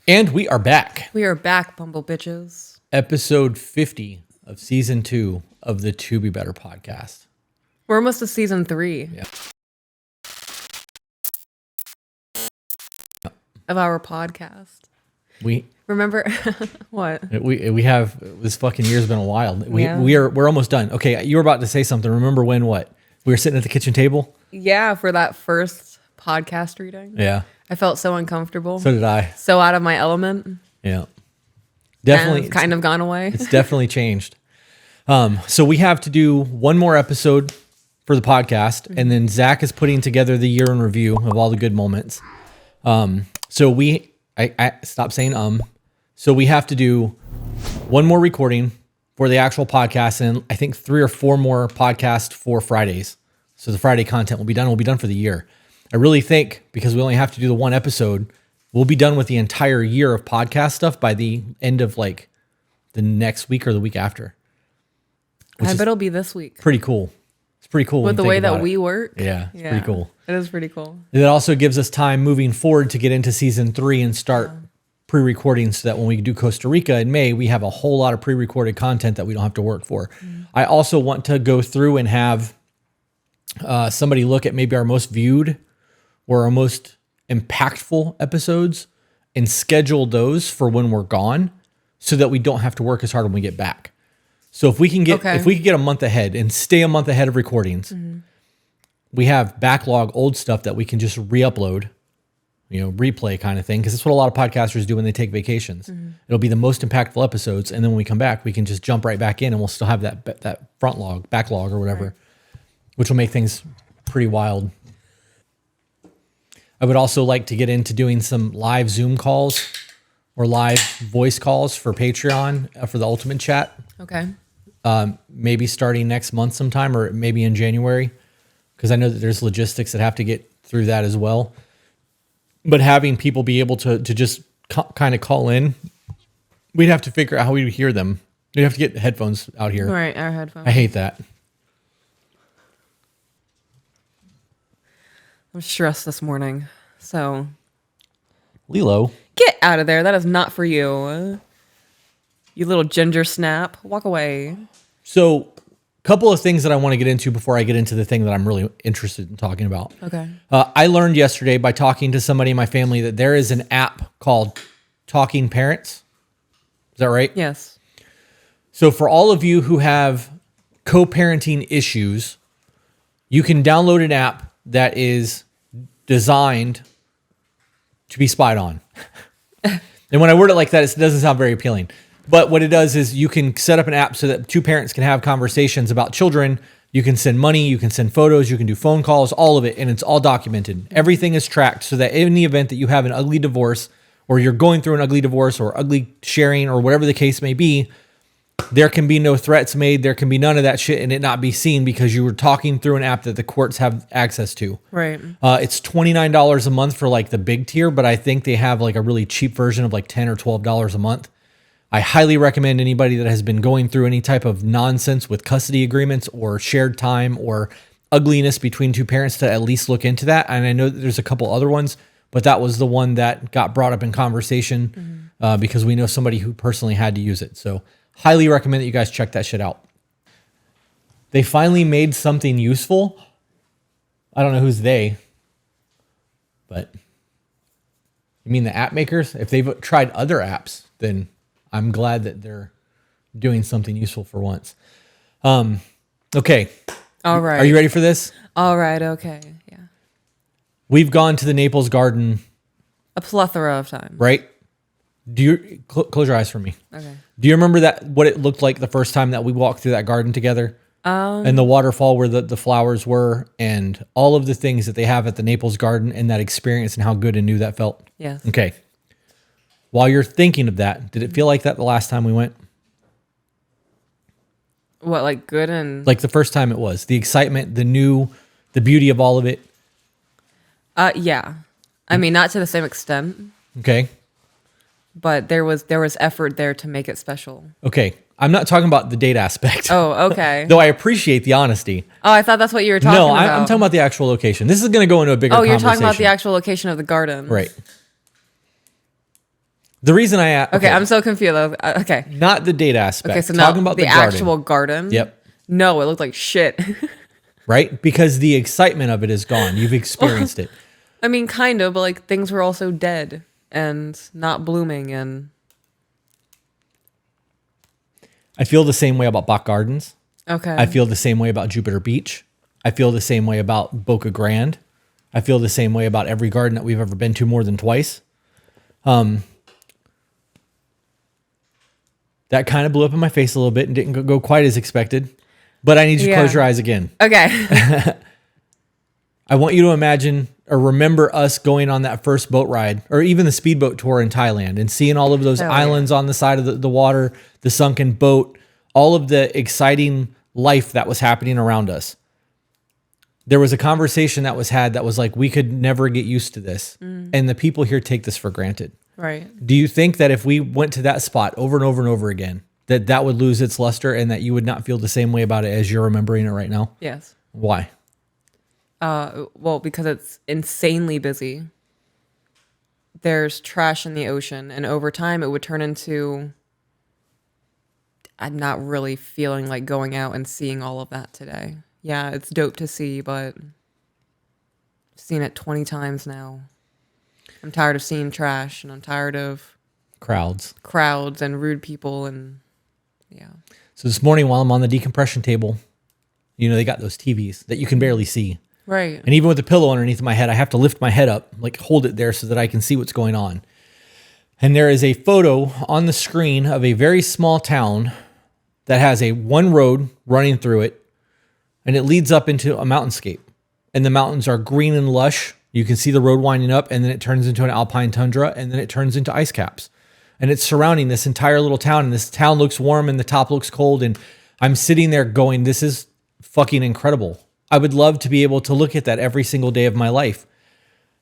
And we are back. We are back, bumble bitches. Episode 50 of season 2 of the To Be Better podcast. We're almost to season 3 of our podcast. We remember what? We have this fucking year's been a while. We're almost done. Okay, you were about to say something. Remember when what? We were sitting at the kitchen table? Yeah, for that first podcast reading. Yeah. I felt so uncomfortable. So did I. So out of my element. Yeah. Definitely. And it's kind of gone away. It's definitely changed. So we have to do one more episode for the podcast, and then Zach is putting together the year in review of all the good moments. So I stop saying So we have to do one more recording for the actual podcast, and I think 3 or 4 more podcasts for Fridays. So the Friday content will be done. We'll be done for the year. I really think because we only have to do the one episode, we'll be done with the entire year of podcast stuff by the end of like the next week or the week after. I bet it'll be this week. Pretty cool. It's pretty cool. With the way that we work. Yeah, it's pretty cool. It is pretty cool. It also gives us time moving forward to get into season 3 and start pre-recording so that when we do Costa Rica in May, we have a whole lot of pre-recorded content that we don't have to work for. I also want to go through and have somebody look at maybe our most viewed or our most impactful episodes and schedule those for when we're gone so that we don't have to work as hard when we get back. So if we can get a month ahead and stay a month ahead of recordings, we have backlog old stuff that we can just re-upload, replay kind of thing. Cause that's what a lot of podcasters do when they take vacations. It'll be the most impactful episodes. And then when we come back, we can just jump right back in and we'll still have that backlog or whatever, which will make things pretty wild. I would also like to get into doing some live Zoom calls or live voice calls for Patreon for the Ultimate Chat. Okay. Maybe starting next month sometime or maybe in January, because I know that there's logistics that have to get through that as well. But having people be able to just kind of call in, we'd have to figure out how we would hear them. We'd have to get headphones out here. Right, our headphones. I hate that. I'm stressed this morning, so Lilo, get out of there. That is not for you. You little ginger snap. Walk away. So a couple of things that I want to get into before I get into the thing that I'm really interested in talking about. Okay. I learned yesterday by talking to somebody in my family that there is an app called Talking Parents. Is that right? Yes. So for all of you who have co-parenting issues, you can download an app that is designed to be spied on. And when I word it like that, it doesn't sound very appealing. But what it does is you can set up an app so that 2 parents can have conversations about children. You can send money, you can send photos, you can do phone calls, all of it, and it's all documented. Everything is tracked so that in the event that you have an ugly divorce or you're going through an ugly divorce or ugly sharing or whatever the case may be, there can be no threats made. There can be none of that shit and it not be seen because you were talking through an app that the courts have access to. Right. It's $29 a month for like the big tier, but I think they have like a really cheap version of like $10 or $12 a month. I highly recommend anybody that has been going through any type of nonsense with custody agreements or shared time or ugliness between 2 parents to at least look into that. And I know that there's a couple other ones, but that was the one that got brought up in conversation because we know somebody who personally had to use it. So highly recommend that you guys check that shit out. They finally made something useful. I don't know who's they, but you mean the app makers? If they've tried other apps, then I'm glad that they're doing something useful for once. Okay. All right. Are you ready for this? All right. Okay. Yeah. We've gone to the Naples Garden A plethora of times. right? Do you close your eyes for me? Okay. Do you remember what it looked like the first time that we walked through that garden together? And the waterfall where the flowers were and all of the things that they have at the Naples Garden and that experience and how good and new that felt? Yes. Okay. While you're thinking of that, did it feel like that the last time we went? What, like good and... Like the first time it was. The excitement, the beauty of all of it? Yeah. I mean, not to the same extent. Okay. But there was effort there to make it special. Okay. I'm not talking about the date aspect. Oh, okay. Though I appreciate the honesty. Oh, I thought that's what you were talking about. No, I'm talking about the actual location. This is going to go into a bigger conversation. Oh, you're talking about the actual location of the garden. Right. The reason Okay, I'm so confused. Okay. not the date aspect. Okay, so talking now about the garden. actual garden. Yep. No, it looked like shit. Right? Because the excitement of it is gone. You've experienced it. I mean, kind of, but like things were also dead and not blooming. And I feel the same way about Bach Gardens. okay, I feel the same way about Jupiter Beach. I feel the same way about Boca Grande. I feel the same way about every garden that we've ever been to more than twice. That kind of blew up in my face a little bit and didn't go quite as expected. But I need you to close your eyes again. Okay. I want you to imagine or remember us going on that first boat ride or even the speedboat tour in Thailand and seeing all of those islands on the side of the water, the sunken boat, all of the exciting life that was happening around us. There was a conversation that was had that was like, we could never get used to this. And the people here take this for granted. Right. Do you think that if we went to that spot over and over and over again, that would lose its luster and that you would not feel the same way about it as you're remembering it right now? Yes. Why? Well, because it's insanely busy. There's trash in the ocean, and over time it would turn into I'm not really feeling like going out and seeing all of that today. Yeah, it's dope to see, but I've seen it 20 times now. I'm tired of seeing trash, and I'm tired of Crowds and rude people, and yeah. So this morning while I'm on the decompression table, they got those TVs that you can barely see. Right. And even with the pillow underneath my head, I have to lift my head up, like hold it there so that I can see what's going on. And there is a photo on the screen of a very small town that has one road running through it, and it leads up into a mountainscape. And the mountains are green and lush. You can see the road winding up, and then it turns into an alpine tundra, and then it turns into ice caps. And it's surrounding this entire little town, and this town looks warm, and the top looks cold, and I'm sitting there going, this is fucking incredible. I would love to be able to look at that every single day of my life.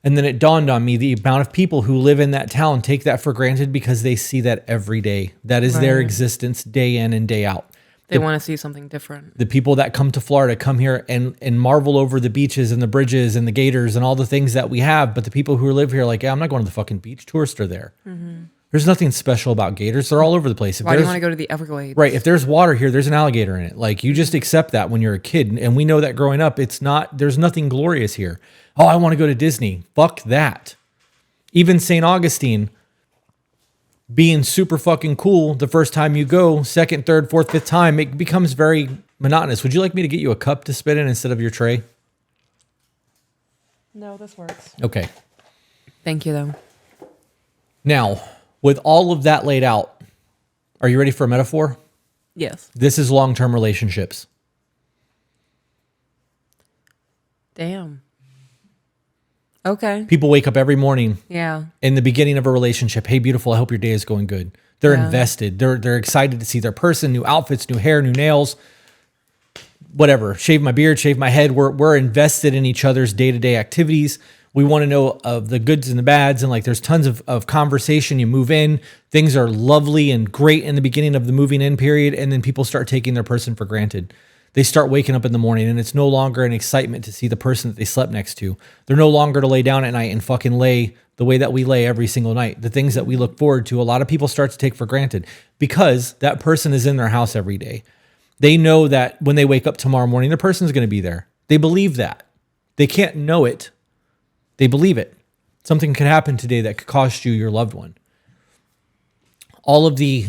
And then it dawned on me the amount of people who live in that town take that for granted because they see that every day. That is their existence day in and day out. They want to see something different. The people that come to Florida come here and marvel over the beaches and the bridges and the gators and all the things that we have. But the people who live here are like, yeah, I'm not going to the fucking beach. Tourists are there. Mm-hmm. There's nothing special about gators. They're all over the place. Why do you want to go to the Everglades? Right. If there's water here, there's an alligator in it. Like, you just accept that when you're a kid. And we know that growing up, there's nothing glorious here. Oh, I want to go to Disney. Fuck that. Even St. Augustine being super fucking cool the first time you go, second, third, fourth, fifth time, it becomes very monotonous. Would you like me to get you a cup to spit in instead of your tray? No, this works. Okay. Thank you, though. Now, with all of that laid out, are you ready for a metaphor? Yes. This is long-term relationships. Damn. Okay. People wake up every morning Yeah. in the beginning of a relationship. Hey, beautiful, I hope your day is going good. They're invested. They're excited to see their person, new outfits, new hair, new nails, whatever. Shave my beard, shave my head. We're invested in each other's day-to-day activities. We want to know of the goods and the bads, and like there's tons of conversation. You move in, things are lovely and great in the beginning of the moving in period, and then people start taking their person for granted. They start waking up in the morning, and it's no longer an excitement to see the person that they slept next to. They're no longer to lay down at night and fucking lay the way that we lay every single night. The things that we look forward to, a lot of people start to take for granted because that person is in their house every day. They know that when they wake up tomorrow morning, the person's going to be there. They believe that. They can't know it. They believe it. Something could happen today that could cost you your loved one. All of the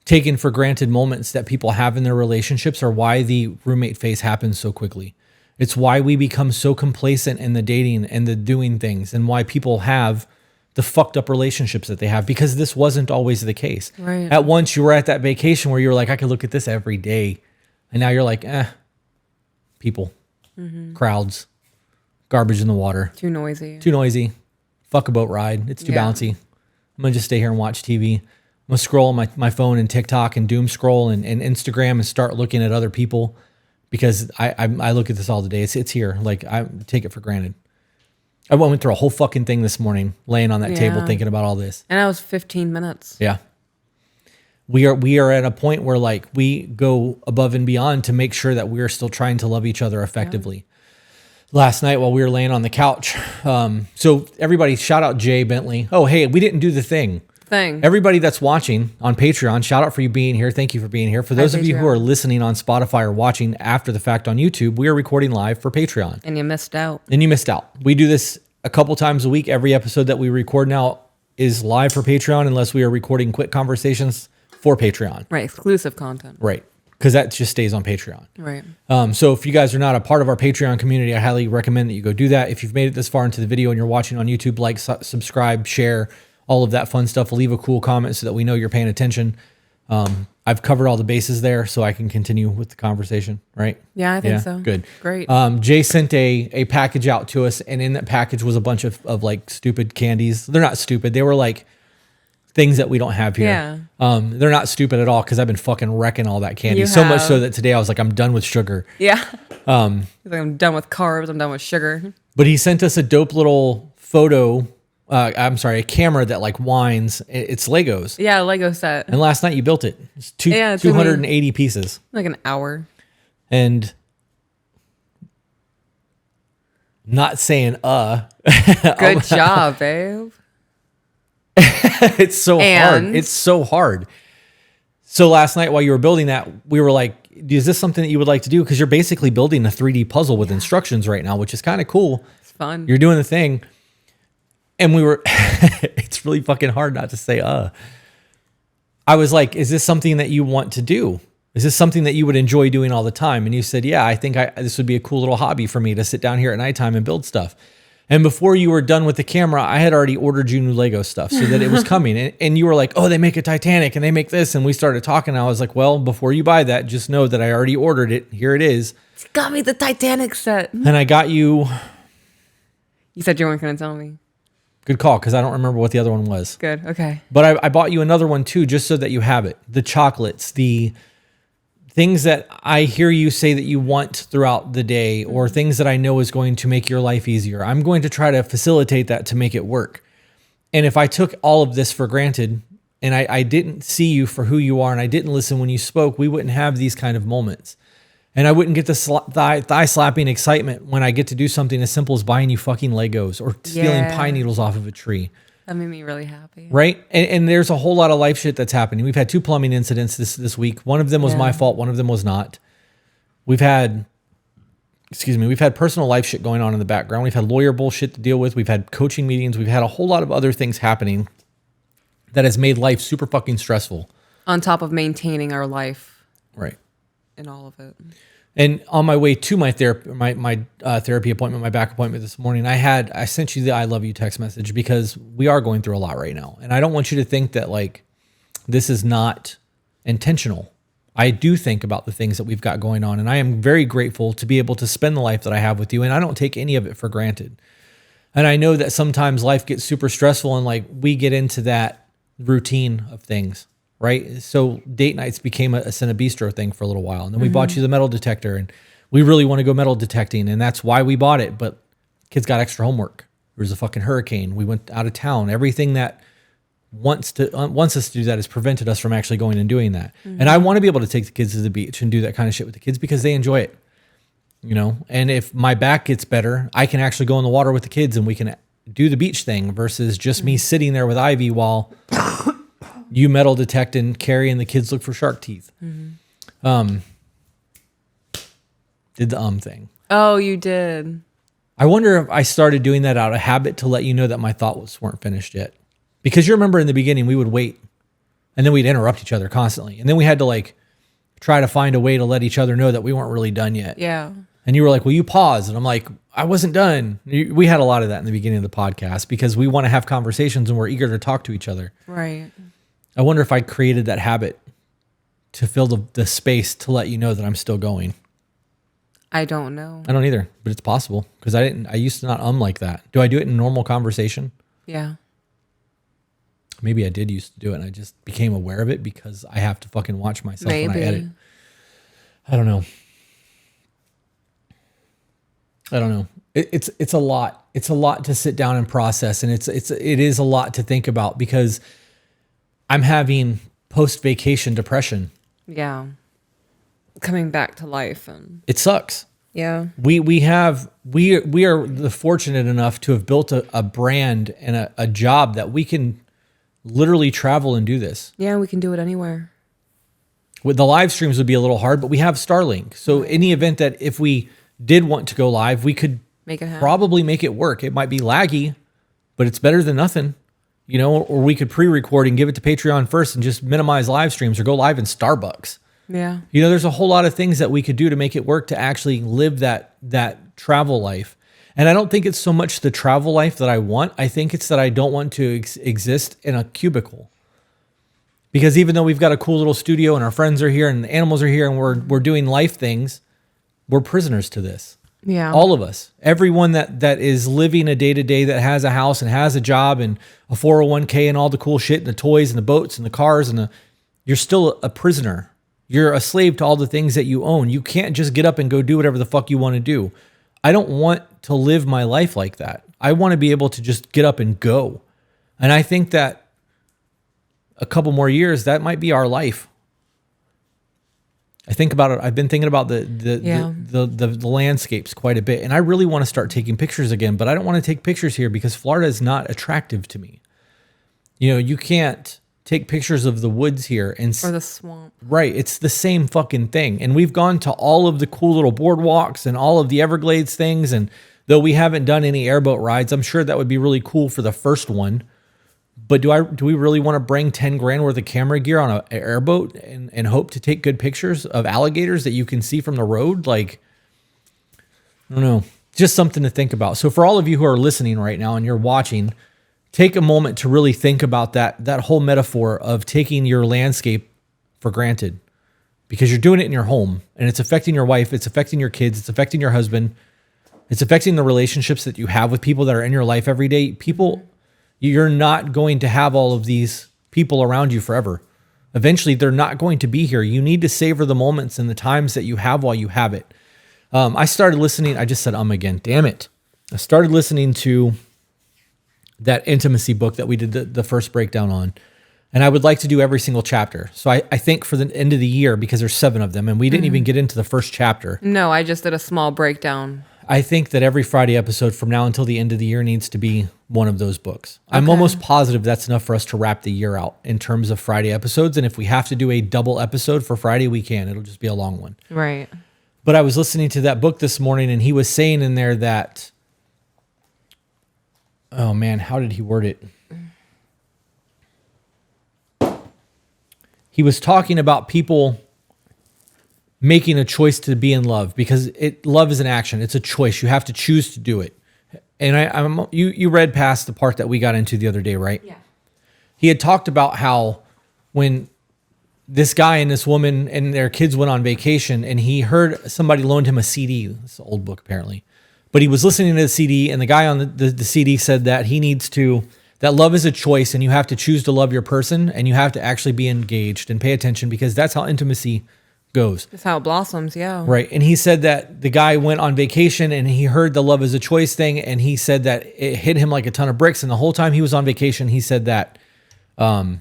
taken for granted moments that people have in their relationships are why the roommate phase happens so quickly. It's why we become so complacent in the dating and the doing things, and why people have the fucked up relationships that they have, because this wasn't always the case. Right. At once you were at that vacation where you were like, I could look at this every day. And now you're like, people, crowds, garbage in the water. Too noisy. Too noisy. Fuck a boat ride. It's too bouncy. I'm going to just stay here and watch TV. I'm going to scroll on my phone and TikTok and doom scroll and Instagram and start looking at other people because I look at this all the day. It's here. Like, I take it for granted. I went through a whole fucking thing this morning laying on that table thinking about all this. And that was 15 minutes. Yeah. We are at a point where like we go above and beyond to make sure that we are still trying to love each other effectively. last night while we were laying on the couch. So everybody shout out Jay Bentley. Oh, hey, we didn't do the thing. Everybody that's watching on Patreon, shout out for you being here. Thank you for being here. For those of you who are listening on Spotify or watching after the fact on YouTube, we are recording live for Patreon. And you missed out. We do this a couple times a week. Every episode that we record now is live for Patreon unless we are recording quick conversations for Patreon. Right, exclusive content. Right, because that just stays on Patreon. Right. So if you guys are not a part of our Patreon community, I highly recommend that you go do that. If you've made it this far into the video and you're watching on YouTube, like, subscribe, share, all of that fun stuff. Leave a cool comment so that we know you're paying attention. I've covered all the bases there, so I can continue with the conversation, right? Yeah, I think so. Good. Great. Jay sent a package out to us, and in that package was a bunch of like stupid candies. They're not stupid. They were like things that we don't have here. Yeah. They're not stupid at all because I've been fucking wrecking all that candy. So much so that today I was like, I'm done with sugar. Yeah. He's like, I'm done with carbs. I'm done with sugar. But he sent us a dope little photo. A camera that like winds. It's Legos. Yeah, Lego set. And last night you built it. It's 280 pieces. Like an hour. And not saying Good job, babe. It's so hard. It's so hard. So last night while you were building that, we were like, is this something that you would like to do? Because you're basically building a 3D puzzle with instructions right now, which is kind of cool. It's fun. You're doing the thing. And we were, it's really fucking hard not to say, I was like, is this something that you want to do? Is this something that you would enjoy doing all the time? And you said, yeah, I think this would be a cool little hobby for me to sit down here at nighttime and build stuff. And before you were done with the camera, I had already ordered you new Lego stuff so that it was coming. And you were like, oh, they make a Titanic and they make this. And we started talking. And I was like, well, before you buy that, just know that I already ordered it. Here it is. It's got me the Titanic set. And I got you. You said you weren't going to tell me. Good call, because I don't remember what the other one was. Good, okay. But I bought you another one too, just so that you have it. The chocolates, the things that I hear you say that you want throughout the day, or things that I know is going to make your life easier. I'm going to try to facilitate that to make it work. And if I took all of this for granted, and I didn't see you for who you are, and I didn't listen when you spoke, we wouldn't have these kind of moments. And I wouldn't get the thigh slapping excitement when I get to do something as simple as buying you fucking Legos or stealing pine needles off of a tree. That made me really happy. Right? And there's a whole lot of life shit that's happening. We've had 2 plumbing incidents this week. One of them was my fault. One of them was not. We've had personal life shit going on in the background. We've had lawyer bullshit to deal with. We've had coaching meetings. We've had a whole lot of other things happening that has made life super fucking stressful. On top of maintaining our life. Right. In all of it. And on my way to my therapy appointment, my back appointment this morning, I sent you the I love you text message because we are going through a lot right now. And I don't want you to think that like this is not intentional. I do think about the things that we've got going on, and I am very grateful to be able to spend the life that I have with you, and I don't take any of it for granted. And I know that sometimes life gets super stressful and like we get into that routine of things. Right. So date nights became a Cinebistro thing for a little while. And then we bought you the metal detector, and we really want to go metal detecting. And that's why we bought it. But kids got extra homework. There was a fucking hurricane. We went out of town. Everything that wants us to do that has prevented us from actually going and doing that. And I want to be able to take the kids to the beach and do that kind of shit with the kids because they enjoy it. You know, and if my back gets better, I can actually go in the water with the kids and we can do the beach thing versus just me sitting there with Ivy while you metal detect and Carrie and the kids look for shark teeth. Did the thing. Oh, you did. I wonder if I started doing that out of habit to let you know that my thoughts weren't finished yet. Because you remember in the beginning, we would wait and then we'd interrupt each other constantly. And then we had to like try to find a way to let each other know that we weren't really done yet. Yeah. And you were like, well, you pause. And I'm like, I wasn't done. We had a lot of that in the beginning of the podcast because we want to have conversations and we're eager to talk to each other. Right. I wonder if I created that habit to fill the space to let you know that I'm still going. I don't know. I don't either, but it's possible because I used to not like that. Do I do it in normal conversation? Yeah. Maybe I did used to do it and I just became aware of it because I have to fucking watch myself when I edit. I don't know. It's a lot. It's a lot to sit down and process, and it is a lot to think about because I'm having post-vacation depression. Yeah. Coming back to life. And it sucks. Yeah. We are the fortunate enough to have built a brand and a job that we can literally travel and do this. Yeah, we can do it anywhere. With the live streams would be a little hard, but we have Starlink. So in the event that if we did want to go live, we could Make it happen. probably make it work. It might be laggy, but it's better than nothing. You know, or we could pre-record and give it to Patreon first and just minimize live streams or go live in Starbucks. Yeah. You know, there's a whole lot of things that we could do to make it work to actually live that travel life. And I don't think it's so much the travel life that I want. I think it's that I don't want to exist in a cubicle. Because even though we've got a cool little studio and our friends are here and the animals are here and we're doing life things, we're prisoners to this. Yeah. All of us. Everyone that is living a day-to-day, that has a house and has a job and a 401k and all the cool shit and the toys and the boats and the cars you're still a prisoner. You're a slave to all the things that you own. You can't just get up and go do whatever the fuck you want to do. I don't want to live my life like that. I want to be able to just get up and go. And I think that a couple more years, that might be our life. I think about it. I've been thinking about the landscapes quite a bit, and I really want to start taking pictures again. But I don't want to take pictures here because Florida is not attractive to me. You know, you can't take pictures of the woods here or the swamp. Right, it's the same fucking thing. And we've gone to all of the cool little boardwalks and all of the Everglades things. And though we haven't done any airboat rides, I'm sure that would be really cool for the first one. But do we really want to bring 10 grand worth of camera gear on an airboat and hope to take good pictures of alligators that you can see from the road? Like, I don't know. Just something to think about. So for all of you who are listening right now and you're watching, take a moment to really think about that whole metaphor of taking your landscape for granted, because you're doing it in your home and it's affecting your wife. It's affecting your kids. It's affecting your husband. It's affecting the relationships that you have with people that are in your life every day. You're not going to have all of these people around you forever. Eventually, they're not going to be here. You need to savor the moments and the times that you have while you have it. I started listening. I just said again. Damn it. I started listening to that intimacy book that we did the first breakdown on. And I would like to do every single chapter. So I think for the end of the year, because there's 7 of them, and we didn't even get into the first chapter. No, I just did a small breakdown. I think that every Friday episode from now until the end of the year needs to be one of those books. Okay. I'm almost positive that's enough for us to wrap the year out in terms of Friday episodes. And if we have to do a double episode for Friday, we can. It'll just be a long one. Right. But I was listening to that book this morning, and he was saying in there that, oh man, how did he word it? He was talking about people making a choice to be in love, because love is an action. It's a choice. You have to choose to do it. And you read past the part that we got into the other day, right? Yeah. He had talked about how when this guy and this woman and their kids went on vacation, and he heard somebody loaned him a CD. It's an old book apparently, but he was listening to the CD, and the guy on the CD said that that love is a choice, and you have to choose to love your person, and you have to actually be engaged and pay attention, because that's how intimacy goes. That's how it blossoms, yeah. Right. And he said that the guy went on vacation and he heard the love is a choice thing, and he said that it hit him like a ton of bricks. And the whole time he was on vacation, he said that I'm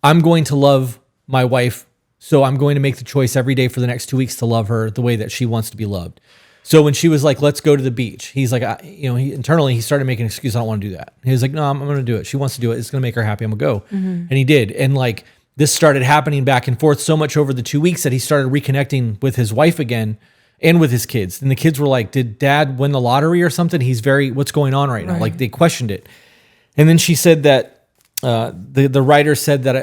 going to love my wife, so I'm going to make the choice every day for the next 2 weeks to love her the way that she wants to be loved. So when she was like, let's go to the beach, he's like, internally he started making an excuse. I don't want to do that. He was like, no, I'm going to do it. She wants to do it. It's going to make her happy. I'm going to go. Mm-hmm. And he did. And like, this started happening back and forth so much over the 2 weeks that he started reconnecting with his wife again and with his kids. And the kids were like, did dad win the lottery or something? What's going on right now? Like, they questioned it. And then she said that the writer said that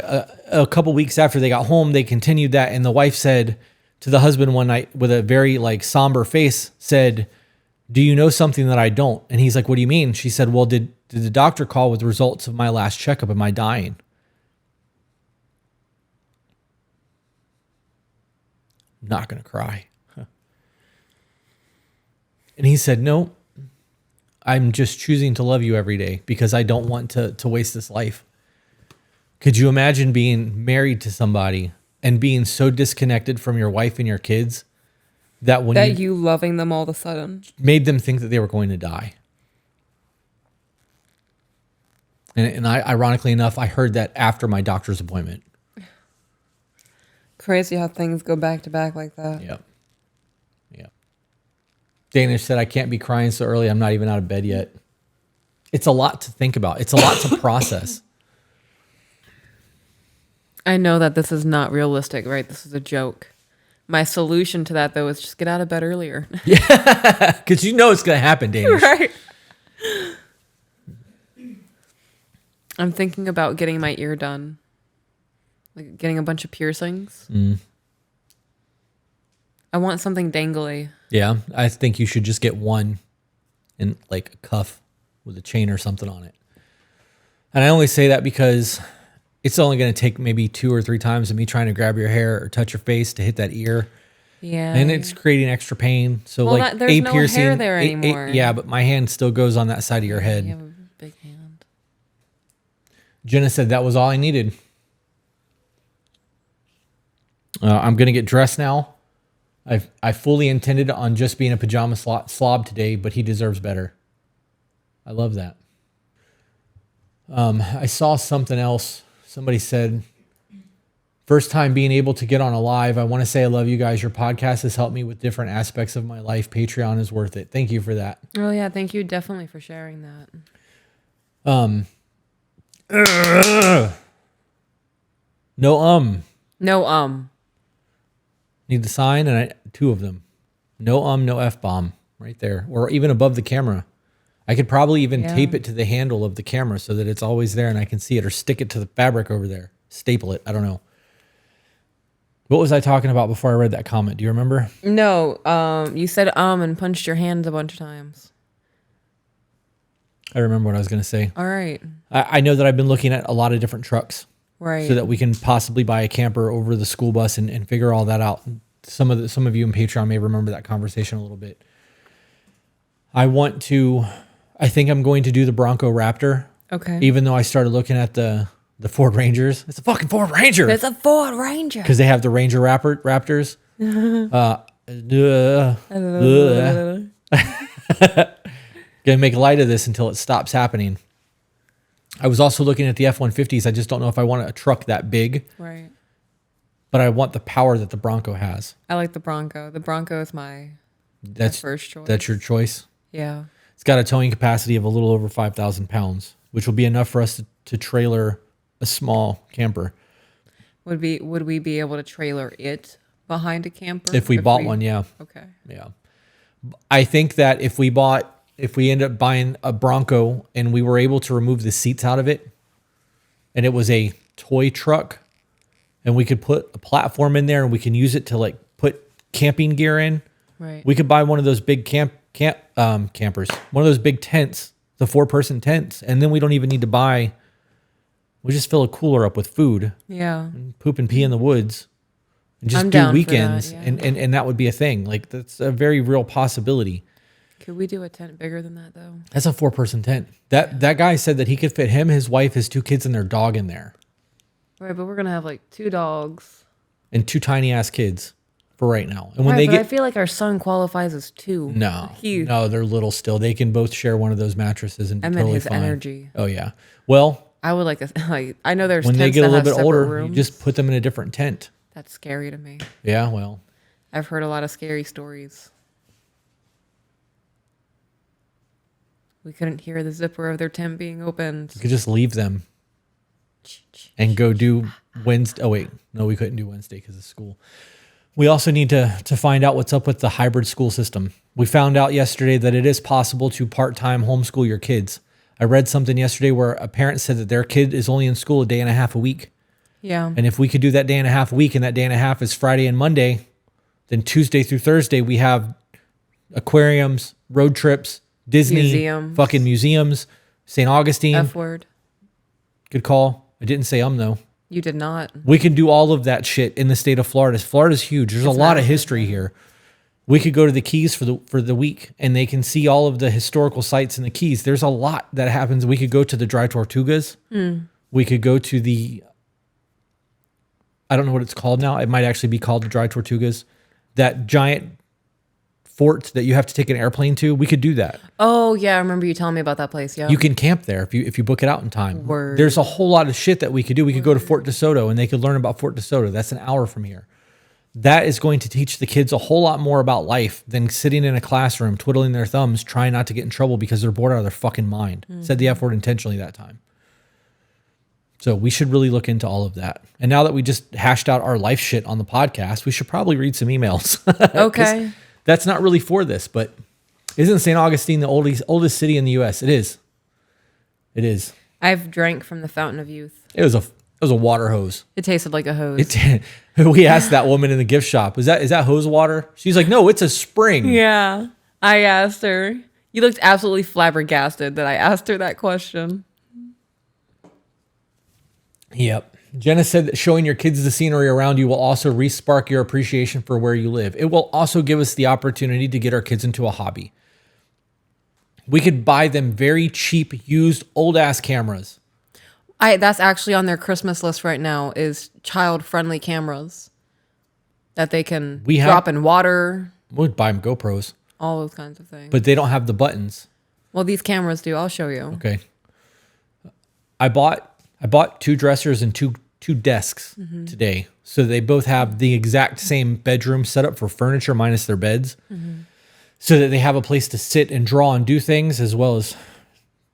a couple weeks after they got home, they continued that. And the wife said to the husband one night with a very like somber face, said, do you know something that I don't? And he's like, what do you mean? She said, well, did the doctor call with the results of my last checkup? Am I dying? I'm not going to cry. And he said, no, I'm just choosing to love you every day because I don't want to waste this life. Could you imagine being married to somebody and being so disconnected from your wife and your kids that you loving them all of a sudden made them think that they were going to die? And ironically enough, I heard that after my doctor's appointment. Crazy how things go back to back like that. Yep. Yep. Danish said, I can't be crying so early. I'm not even out of bed yet. It's a lot to think about. It's a lot to process. I know that this is not realistic, right? This is a joke. My solution to that, though, is just get out of bed earlier. Because you know it's going to happen, Danish. Right. I'm thinking about getting my ear done. Like getting a bunch of piercings. I want something dangly. Yeah, I think you should just get one in like a cuff with a chain or something on it. And I only say that because it's only going to take maybe 2 or 3 times of me trying to grab your hair or touch your face to hit that ear. Yeah. And it's creating extra pain. So well, like there's a no piercing. hair there anymore. Yeah, but my hand still goes on that side of your head. You have a big hand. Jenna said that was all I needed. I'm going to get dressed now. I fully intended on just being a pajama slob today, but he deserves better. I love that. I saw something else. Somebody said, first time being able to get on a live. I want to say I love you guys. Your podcast has helped me with different aspects of my life. Patreon is worth it. Thank you for that. Oh, yeah. Thank you definitely for sharing that. No. Need the sign and 2 of them. No F-bomb right there. Or even above the camera. I could probably even tape it to the handle of the camera so that it's always there and I can see it, or stick it to the fabric over there. Staple it. I don't know. What was I talking about before I read that comment? Do you remember? No, you said and punched your hands a bunch of times. I remember what I was going to say. All right. I know that I've been looking at a lot of different trucks. Right. So that we can possibly buy a camper over the school bus and figure all that out. Some of you in Patreon may remember that conversation a little bit. I think I'm going to do the Bronco Raptor. Okay. Even though I started looking at the Ford Rangers. It's a fucking Ford Ranger. It's a Ford Ranger. Because they have the Ranger Raptors. Gonna make light of this until it stops happening. I was also looking at the F-150s. I just don't know if I want a truck that big. Right. But I want the power that the Bronco has. I like the Bronco. The Bronco is my first choice. That's your choice? Yeah. It's got a towing capacity of a little over 5,000 pounds, which will be enough for us to trailer a small camper. Would we be able to trailer it behind a camper? If we bought one, yeah. Okay. Yeah. I think that if we end up buying a Bronco and we were able to remove the seats out of it and it was a toy truck and we could put a platform in there and we can use it to like put camping gear in. Right. We could buy one of those big campers, one of those big tents, the 4-person tents. And then we don't even need to we just fill a cooler up with food. Yeah. And poop and pee in the woods and just do weekends. And that would be a thing. Like that's a very real possibility. Could we do a tent bigger than that though? That's a 4-person tent. That guy said that he could fit him, his wife, his 2 kids, and their dog in there. Right, but we're gonna have like 2 dogs and 2 tiny ass kids for right now. And when I feel like our son qualifies as 2. No, they're little still. They can both share one of those mattresses and be totally his fine. Energy. Oh yeah. Well, I would like I know there's when tents they get a that little have bit older, rooms. you just put them in a different tent. That's scary to me. Yeah, well, I've heard a lot of scary stories. We couldn't hear the zipper of their tent being opened. you could just leave them and go do Wednesday. Oh wait, no, we couldn't do Wednesday because of school. We also need to find out what's up with the hybrid school system. We found out yesterday that it is possible to part-time homeschool your kids. I read something yesterday where a parent said that their kid is only in school a day and a half a week. Yeah. And if we could do that day and a half a week, and that day and a half is Friday and Monday, then Tuesday through Thursday, we have aquariums, road trips, Disney, museums. Fucking museums, St. Augustine. F word. Good call. I didn't say though. You did not. We can do all of that shit in the state of Florida. Florida's huge. There's a lot of history here. We could go to the Keys for the week, and they can see all of the historical sites in the Keys. There's a lot that happens. We could go to the Dry Tortugas. We could go to the, I don't know what it's called now. It might actually be called the Dry Tortugas. That giant fort that you have to take an airplane to. We could do that. Oh yeah, I remember you telling me about that place. Yeah. You can camp there if you book it out in time. Word. There's a whole lot of shit that we could do. We could go to Fort DeSoto and they could learn about Fort DeSoto. That's an hour from here. that is going to teach the kids a whole lot more about life than sitting in a classroom, twiddling their thumbs, trying not to get in trouble because they're bored out of their fucking mind. Said the F word intentionally that time. So we should really look into all of that. And now that we just hashed out our life shit on the podcast, we should probably read some emails. Okay. That's not really for this, but isn't St. Augustine the oldest city in the U.S.? It is. It is. I've drank from the fountain of youth. It was a water hose. It tasted like a hose. We asked that woman in the gift shop, is that hose water? She's like, no, it's a spring. Yeah. I asked her. You looked absolutely flabbergasted that I asked her that question. Yep. Jenna said that showing your kids the scenery around you will also re-spark your appreciation for where you live. It will also give us the opportunity to get our kids into a hobby. We could buy them very cheap, used, old-ass cameras. That's actually on their Christmas list right now is child-friendly cameras that they can drop in water. We'd buy them GoPros. All those kinds of things. But they don't have the buttons. Well, these cameras do. I'll show you. Okay. I bought 2 dressers and two desks today. So they both have the exact same bedroom setup for furniture minus their beds. So that they have a place to sit and draw and do things as well as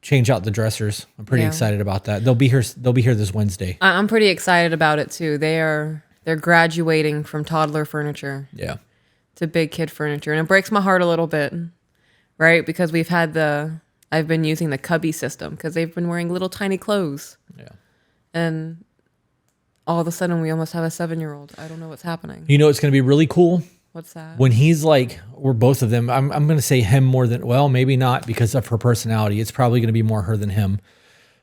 change out the dressers. I'm pretty excited about that. They'll be here this Wednesday. I'm pretty excited about it too. They're graduating from toddler furniture. Yeah. To big kid furniture. And it breaks my heart a little bit, right? Because I've been using the cubby system because they've been wearing little tiny clothes. Yeah. And all of a sudden we almost have a 7-year-old. I don't know what's happening. You know, it's going to be really cool. What's that? When he's like, we're both of them. I'm going to say him more than, well, maybe not because of her personality. It's probably going to be more her than him.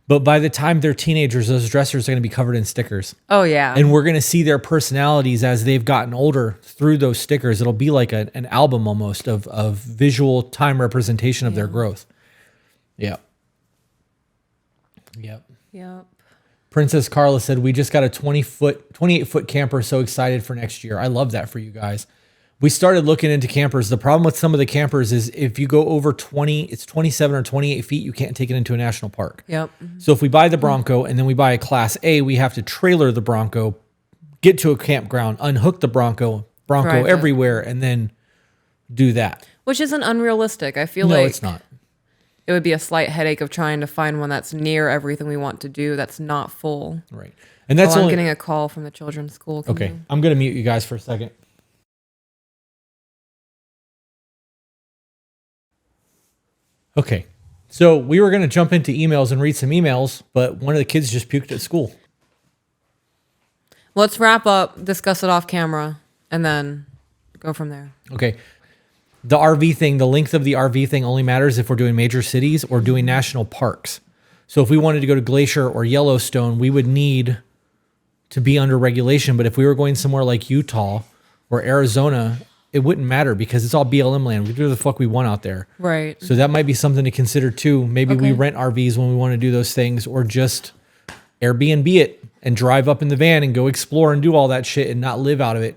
But by the time they're teenagers, those dressers are going to be covered in stickers. Oh, yeah. And we're going to see their personalities as they've gotten older through those stickers. It'll be like an album almost of visual time representation of their growth. Yeah. Yep. Yep. Princess Carla said, we just got a 28-foot camper. So excited for next year. I love that for you guys. We started looking into campers. The problem with some of the campers is if you go over 27 or 28 feet, you can't take it into a national park. Yep. So if we buy the Bronco and then we buy a Class A, we have to trailer the Bronco, get to a campground, unhook the Bronco everywhere, and then do that. Which isn't unrealistic. I feel No, like it's not. It would be a slight headache of trying to find one that's near everything we want to do that's not full. Right. And that's I'm getting a call from the children's school. Okay. I'm going to mute you guys for a second. Okay. So we were going to jump into emails and read some emails, but one of the kids just puked at school. Let's wrap up, discuss it off camera, and then go from there. Okay. The RV thing, the length of the RV thing only matters if we're doing major cities or doing national parks. So if we wanted to go to Glacier or Yellowstone, we would need to be under regulation. But if we were going somewhere like Utah or Arizona, it wouldn't matter because it's all BLM land. We do the fuck we want out there. Right. So that might be something to consider too. Maybe we rent RVs when we want to do those things, or just Airbnb it and drive up in the van and go explore and do all that shit and not live out of it.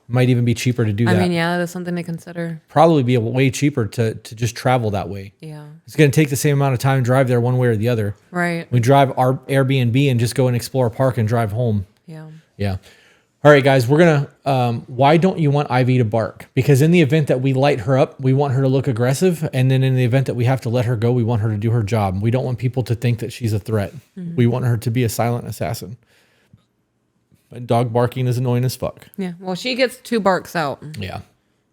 Might even be cheaper to do that. I mean, yeah, that's something to consider. Probably be way cheaper to just travel that way. Yeah. It's going to take the same amount of time to drive there one way or the other. Right. We drive our Airbnb and just go and explore a park and drive home. Yeah. Yeah. All right, guys, we're going to, why don't you want Ivy to bark? Because in the event that we light her up, we want her to look aggressive. And then in the event that we have to let her go, we want her to do her job. We don't want people to think that she's a threat. Mm-hmm. We want her to be a silent assassin. But dog barking is annoying as fuck. Yeah. Well, she gets 2 barks out. Yeah.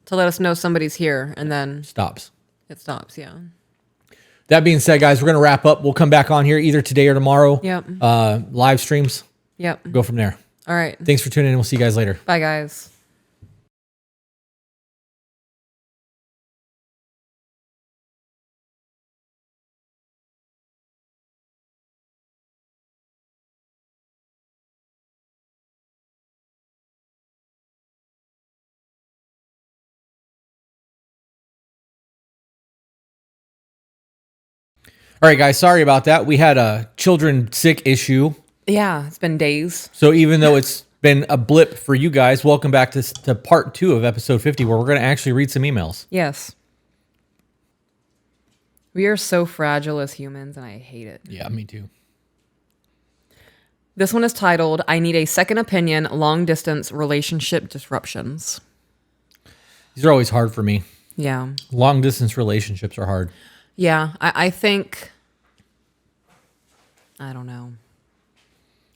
To let us know somebody's here, and then stops. It stops, yeah. That being said, guys, we're going to wrap up. We'll come back on here either today or tomorrow. Yep. Live streams. Yep. Go from there. All right. Thanks for tuning in. We'll see you guys later. Bye, guys. All right, guys, sorry about that. We had a children sick issue. Yeah, it's been days. So even though it's been a blip for you guys, welcome back to part 2 of episode 50, where we're going to actually read some emails. Yes. We are so fragile as humans, and I hate it. Yeah, me too. This one is titled, I Need a Second Opinion, Long Distance Relationship Disruptions. These are always hard for me. Yeah. Long distance relationships are hard. Yeah. I think, I don't know.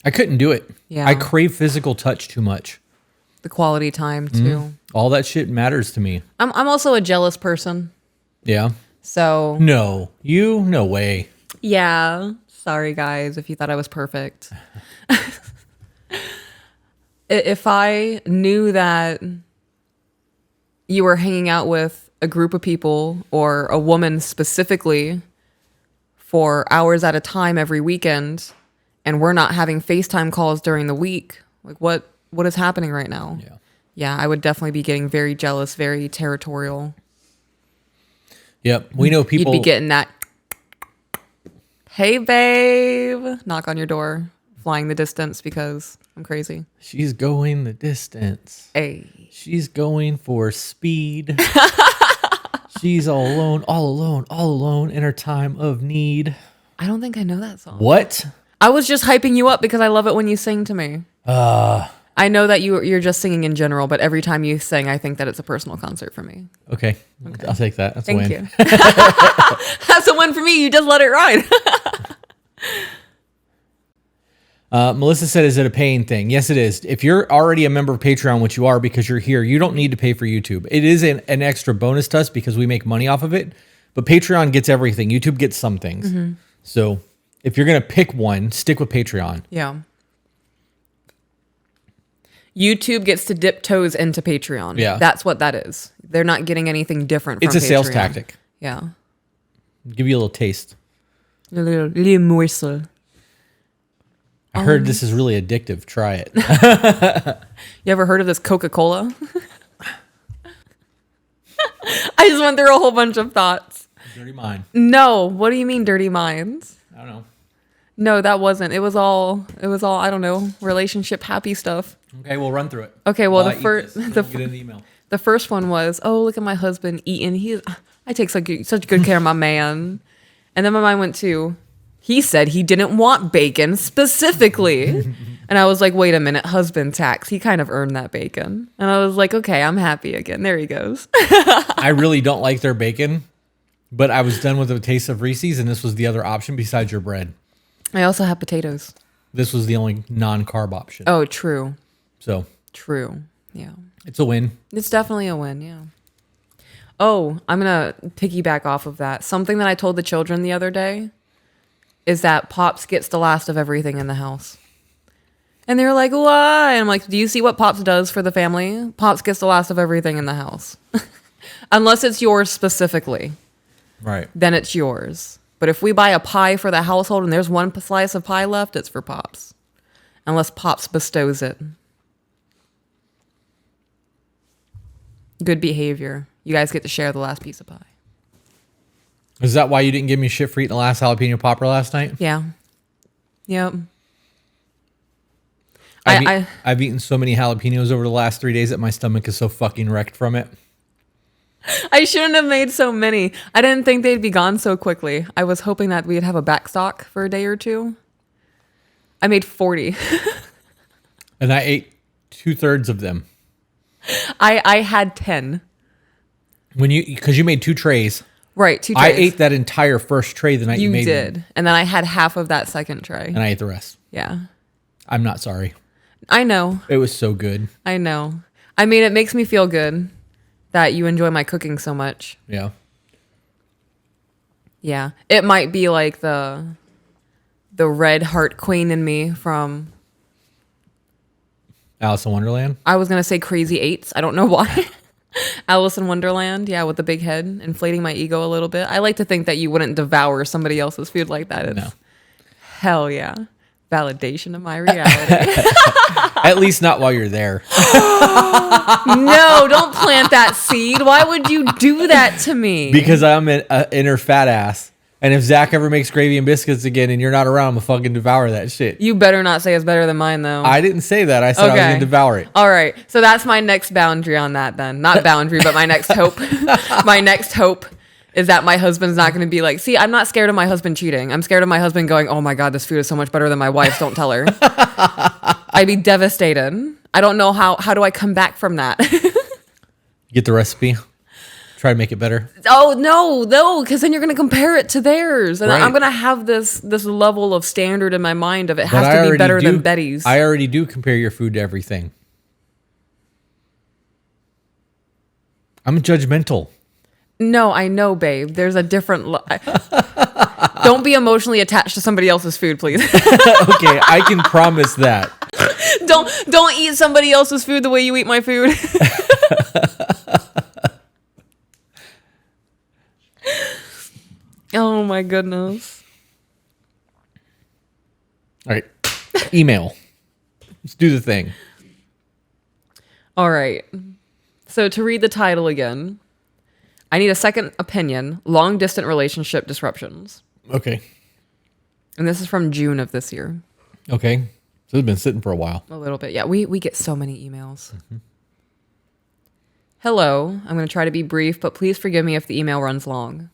I couldn't do it. Yeah. I crave physical touch too much. The quality time too. All that shit matters to me. I'm also a jealous person. Yeah. So. No. No way. Yeah. Sorry, guys, if you thought I was perfect. If I knew that you were hanging out with a group of people or a woman specifically for hours at a time every weekend, and we're not having FaceTime calls during the week, like what is happening right now? Yeah. Yeah, I would definitely be getting very jealous, very territorial. Yep. We know people. You'd be getting that, hey, babe, knock on your door, flying the distance because I'm crazy. She's going the distance. Hey. She's going for speed. She's all alone in her time of need. I don't think I know that song. What? I was just hyping you up because I love it when you sing to me. I know that you're just singing in general, but every time you sing, I think that it's a personal concert for me. Okay. I'll take that. That's a win. Thank you. That's a win for me. You just let it ride. Melissa said, is it a paying thing? Yes, it is. If you're already a member of Patreon, which you are because you're here, you don't need to pay for YouTube. It is an extra bonus to us because we make money off of it. But Patreon gets everything. YouTube gets some things. Mm-hmm. So if you're going to pick one, stick with Patreon. Yeah. YouTube gets to dip toes into Patreon. Yeah. That's what that is. They're not getting anything different from It's a sales Patreon. tactic. Yeah. Give you a little taste. A little morsel. I heard this is really addictive. Try it. You ever heard of this Coca-Cola? I just went through a whole bunch of thoughts. Dirty mind. No. What do you mean dirty minds? I don't know. No, that wasn't. It was all, I don't know, relationship happy stuff. Okay, we'll run through it. Okay, well, We'll get in the email. The first one was, oh, look at my husband eating. I take such good care of my man. And then my mind went to, he said he didn't want bacon specifically. And I was like, wait a minute, husband tax. He kind of earned that bacon. And I was like, okay, I'm happy again. There he goes. I really don't like their bacon, but I was done with the taste of Reese's, and this was the other option besides your bread. I also have potatoes. This was the only non-carb option. Oh, true. So True. Yeah. it's a win. It's definitely a win, yeah. Oh, I'm going to piggyback off of that. Something that I told the children the other day is that Pops gets the last of everything in the house. And they were like, why? And I'm like, do you see what Pops does for the family? Pops gets the last of everything in the house. Unless it's yours specifically. Right. Then it's yours. But if we buy a pie for the household and there's one slice of pie left, it's for Pops. Unless Pops bestows it. Good behavior. You guys get to share the last piece of pie. Is that why you didn't give me shit for eating the last jalapeno popper last night? Yeah. Yep. I've eaten so many jalapenos over the last 3 days that my stomach is so fucking wrecked from it. I shouldn't have made so many. I didn't think they'd be gone so quickly. I was hoping that we'd have a back stock for a day or two. I made 40. And I ate 2/3 of them. I had 10. Because you made 2 trays. Right, 2 trays. I ate that entire first tray the night you made did. them. And then I had half of that second tray. And I ate the rest. Yeah. I'm not sorry. I know. It was so good. I know. I mean, it makes me feel good that you enjoy my cooking so much. Yeah. Yeah. It might be like the red heart queen in me from... Alice in Wonderland? I was going to say Crazy Eights. I don't know why. Alice in Wonderland. Yeah, with the big head, inflating my ego a little bit. I like to think that you wouldn't devour somebody else's food like that. No. Hell yeah. Validation of my reality. At least not while you're there. No, don't plant that seed. Why would you do that to me? Because I'm an inner fat ass. And if Zach ever makes gravy and biscuits again and you're not around, I'm going to fucking devour that shit. You better not say it's better than mine, though. I didn't say that. I said I was going to devour it. All right. So that's my next boundary on that then. Not boundary, but my next hope. My next hope is that my husband's not going to be like, see, I'm not scared of my husband cheating. I'm scared of my husband going, oh my God, this food is so much better than my wife's. Don't tell her. I'd be devastated. I don't know how do I come back from that? Get the recipe. Try to make it better. Oh, no, because then you're going to compare it to theirs. And Right. I'm going to have this level of standard in my mind of it has to be better than Betty's. I already do compare your food to everything. I'm judgmental. No, I know, babe. There's a different... Don't be emotionally attached to somebody else's food, please. Okay, I can promise that. Don't eat somebody else's food the way you eat my food. Oh my goodness. All right. Email. Let's do the thing. All right. So to read the title again, I need a second opinion, long distance relationship disruptions. Okay. And this is from June of this year. Okay. So it's been sitting for a while. A little bit. Yeah, we get so many emails. Mm-hmm. Hello. I'm going to try to be brief, but please forgive me if the email runs long.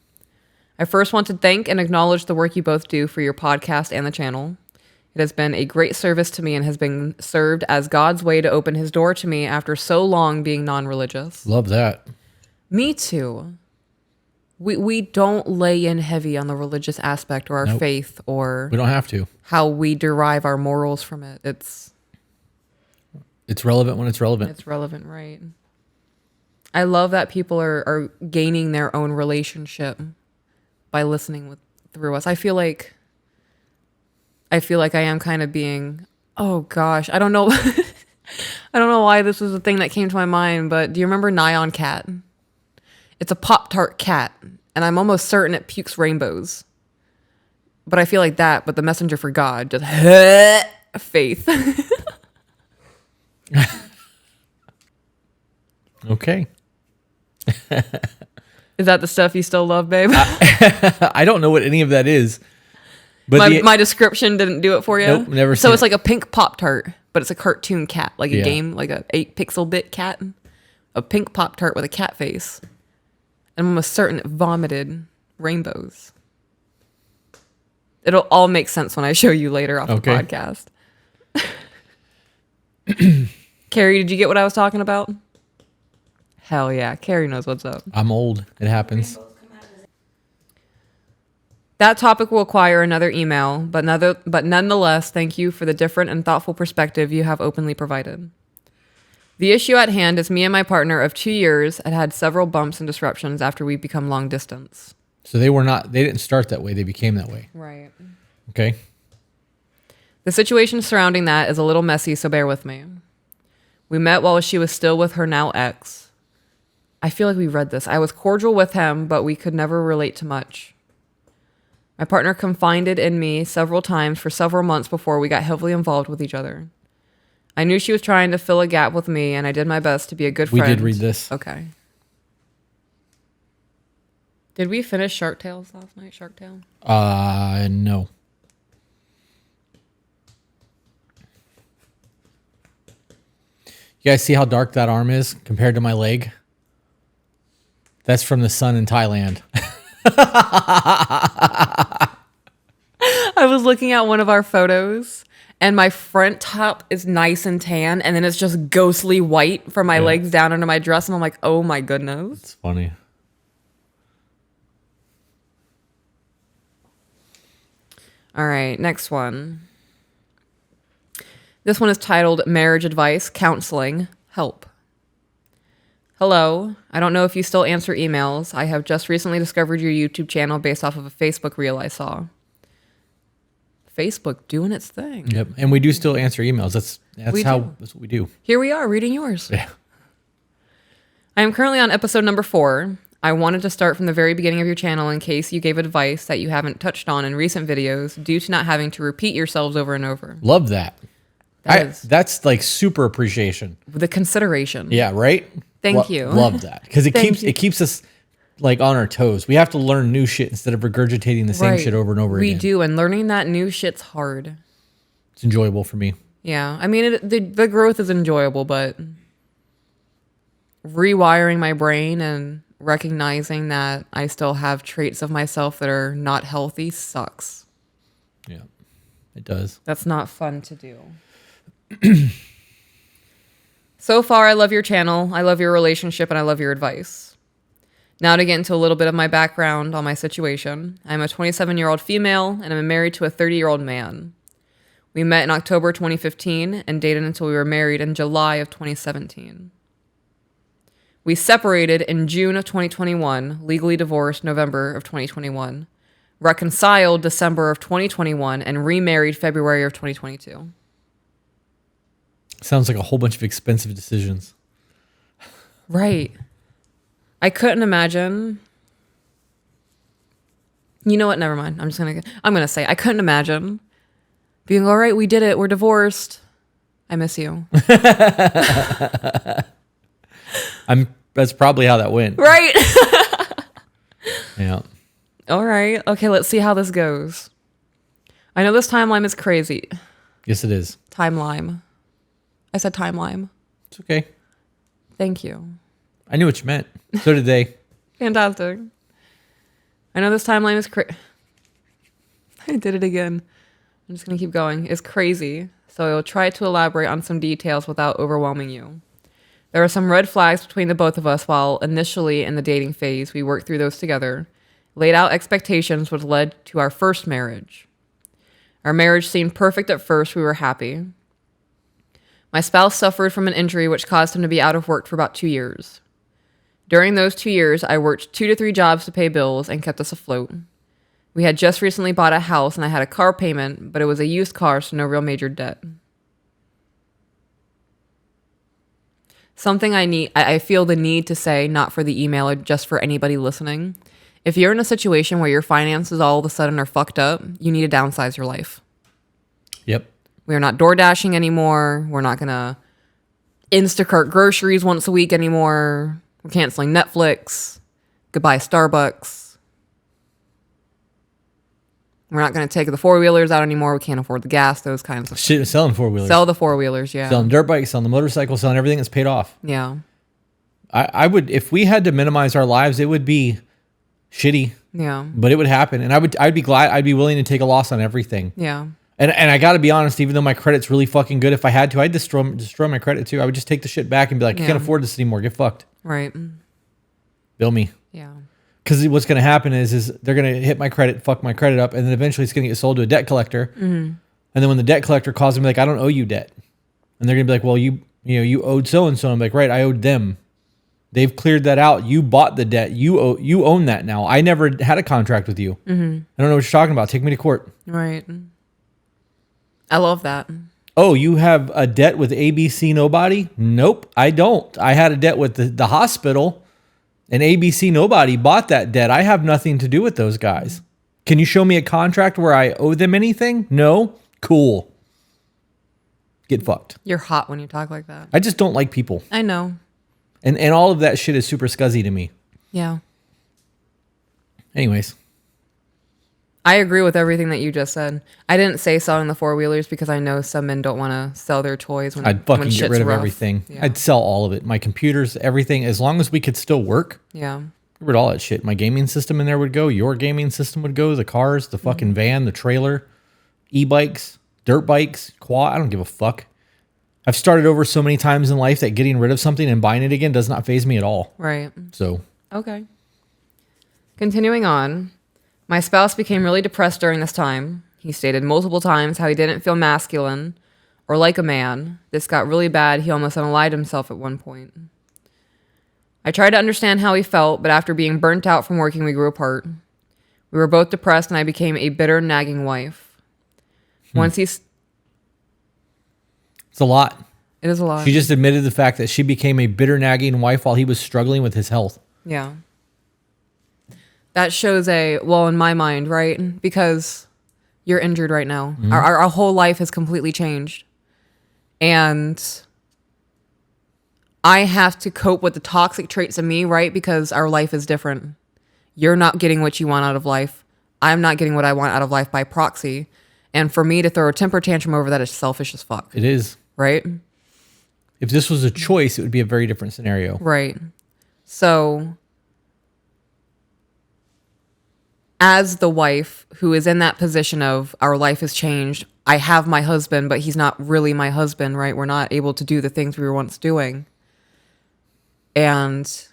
I first want to thank and acknowledge the work you both do for your podcast and the channel. It has been a great service to me and has been served as God's way to open his door to me after so long being non-religious. Love that. Me too. We don't lay in heavy on the religious aspect or our faith or we don't have to. How we derive our morals from it. It's relevant when it's relevant. It's relevant, right? I love that people are gaining their own relationship by listening through us. I feel like I am kind of being, oh gosh, I don't know. I don't know why this was the thing that came to my mind, but do you remember Nyan Cat? It's a Pop-Tart cat, and I'm almost certain it pukes rainbows. But I feel like that, but the messenger for God, just faith. Okay. Is that the stuff you still love, babe? I don't know what any of that is. But my description didn't do it for you? Nope, never seen So it's it. like a pink Pop-Tart, but it's a cartoon cat, like a Yeah. game, like a 8-pixel-bit cat. A pink Pop-Tart with a cat face. And I'm almost certain it vomited rainbows. It'll all make sense when I show you later off the podcast. Carrie, did you get what I was talking about? Hell yeah. Carrie knows what's up. I'm old. It happens. That topic will require another email, but nonetheless, thank you for the different and thoughtful perspective you have openly provided. The issue at hand is me and my partner of 2 years had several bumps and disruptions after we become long distance. So they didn't start that way. They became that way. Right. Okay. The situation surrounding that is a little messy, so bear with me. We met while she was still with her now ex. I feel like we read this. I was cordial with him, but we could never relate to much. My partner confided in me several times for several months before we got heavily involved with each other. I knew she was trying to fill a gap with me, and I did my best to be a good friend. We did read this. Okay. Did we finish Shark Tales last night? Shark Tale? No. You guys see how dark that arm is compared to my leg? That's from the sun in Thailand. I was looking at one of our photos and my front top is nice and tan and then it's just ghostly white from my legs down under my dress and I'm like, oh my goodness. It's funny. All right, next one. This one is titled Marriage Advice, Counseling, Help. Hello. I don't know if you still answer emails. I have just recently discovered your YouTube channel based off of a Facebook reel I saw. Facebook doing its thing. Yep. And we do still answer emails. That's what we do. Here we are reading yours. Yeah. I am currently on episode number 4. I wanted to start from the very beginning of your channel in case you gave advice that you haven't touched on in recent videos due to not having to repeat yourselves over and over. Love that. That's That's like super appreciation. the consideration. Yeah, right? Thank you. Love that. Because Thank you. it keeps us like on our toes. We have to learn new shit instead of regurgitating the same shit over and over again. We do, and learning that new shit's hard. It's enjoyable for me. Yeah, I mean, the growth is enjoyable, but rewiring my brain and recognizing that I still have traits of myself that are not healthy sucks. Yeah, it does. That's not fun to do. So far, I love your channel, I love your relationship, and I love your advice. Now to get into a little bit of my background on my situation. I'm a 27-year-old female, and I'm married to a 30-year-old man. We met in October 2015 and dated until we were married in July of 2017. We separated in June of 2021, legally divorced November of 2021, reconciled December of 2021, and remarried February of 2022. Sounds like a whole bunch of expensive decisions. Right. I couldn't imagine. You know what? Never mind. I'm going to say I couldn't imagine being all right. We did it. We're divorced. I miss you. That's probably how that went. Right. Yeah. All right. Okay. Let's see how this goes. I know this timeline is crazy. Yes, it is. Timeline. I said timeline. It's okay. Thank you. I knew what you meant. So did they. Fantastic. I know this timeline is crazy. I did it again. I'm just going to keep going. It's crazy. So I will try to elaborate on some details without overwhelming you. There are some red flags between the both of us while initially in the dating phase. We worked through those together, laid out expectations which led to our first marriage. Our marriage seemed perfect at first. We were happy. My spouse suffered from an injury which caused him to be out of work for about 2 years. During those 2 years, I worked 2 to 3 jobs to pay bills and kept us afloat. We had just recently bought a house and I had a car payment, but it was a used car, so no real major debt. Something I feel the need to say, not for the email or just for anybody listening. If you're in a situation where your finances all of a sudden are fucked up, you need to downsize your life. Yep. We are not door dashing anymore. We're not going to Instacart groceries once a week anymore. We're canceling Netflix. Goodbye Starbucks. We're not going to take the four-wheelers out anymore. We can't afford the gas, those kinds of Shit, selling four-wheelers. Sell the four-wheelers, yeah. Selling dirt bikes, selling the motorcycle, selling everything that's paid off. Yeah. I would, if we had to minimize our lives, it would be shitty. Yeah. But it would happen. And I'd be glad, I'd be willing to take a loss on everything. Yeah. And I got to be honest, even though my credit's really fucking good, if I had to, I'd destroy my credit too. I would just take the shit back and be like, I can't afford this anymore. Get fucked. Right. Bill me. Yeah. Because what's going to happen is they're going to hit my credit, fuck my credit up, and then eventually it's going to get sold to a debt collector. Mm-hmm. And then when the debt collector calls me, like, I don't owe you debt. And they're going to be like, well, you owed so-and-so. I'm like, right, I owed them. They've cleared that out. You bought the debt. You own that now. I never had a contract with you. Mm-hmm. I don't know what you're talking about. Take me to court. Right. I love that. Oh, you have a debt with ABC Nobody? Nope, I don't. I had a debt with the hospital, and ABC Nobody bought that debt. I have nothing to do with those guys. Can you show me a contract where I owe them anything? No? Cool. Get fucked. You're hot when you talk like that. I just don't like people. I know. And all of that shit is super scuzzy to me. Yeah. Anyways. I agree with everything that you just said. I didn't say selling the four-wheelers because I know some men don't want to sell their toys when I'd fucking when get shit's rid of rough. everything. Yeah. I'd sell all of it. My computers, everything. As long as we could still work. Yeah. Get rid of all that shit. My gaming system in there would go. Your gaming system would go. The cars, the fucking van, the trailer, e-bikes, dirt bikes, quad. I don't give a fuck. I've started over so many times in life that getting rid of something and buying it again does not faze me at all. Right. So. Okay. Continuing on. My spouse became really depressed during this time. He stated multiple times how he didn't feel masculine or like a man. This got really bad. He almost unalived himself at one point. I tried to understand how he felt, but after being burnt out from working, we grew apart. We were both depressed, and I became a bitter, nagging wife. Once he's... It's a lot. It is a lot. She just admitted the fact that she became a bitter, nagging wife while he was struggling with his health. Yeah. That shows well, in my mind, right? Because you're injured right now. Mm-hmm. Our whole life has completely changed. And I have to cope with the toxic traits of me, right? Because our life is different. You're not getting what you want out of life. I'm not getting what I want out of life by proxy. And for me to throw a temper tantrum over that is selfish as fuck. It is. Right? If this was a choice, it would be a very different scenario. Right. So as the wife who is in that position of our life has changed, I have my husband, but he's not really my husband, right? We're not able to do the things we were once doing. And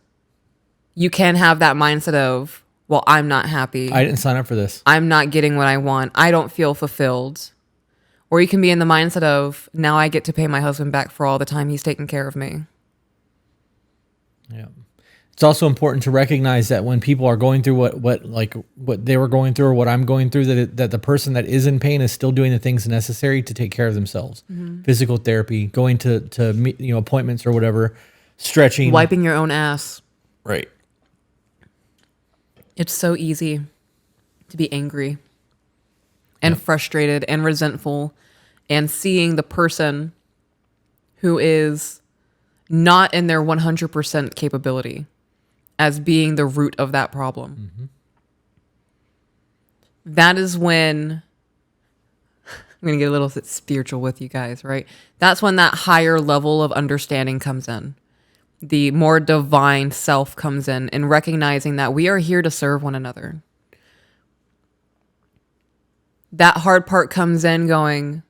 you can have that mindset of, well, I'm not happy. I didn't sign up for this. I'm not getting what I want. I don't feel fulfilled. Or you can be in the mindset of, now I get to pay my husband back for all the time he's taken care of me. Yeah. It's also important to recognize that when people are going through what they were going through or what I'm going through, that the person that is in pain is still doing the things necessary to take care of themselves. Mm-hmm. Physical therapy, going to appointments or whatever, stretching, wiping your own ass. Right. It's so easy to be angry and frustrated and resentful and seeing the person who is not in their 100% capability as being the root of that problem. Mm-hmm. That is when I'm going to get a little bit spiritual with you guys, right? That's when that higher level of understanding comes in. The more divine self comes in and recognizing that we are here to serve one another. That hard part comes in going,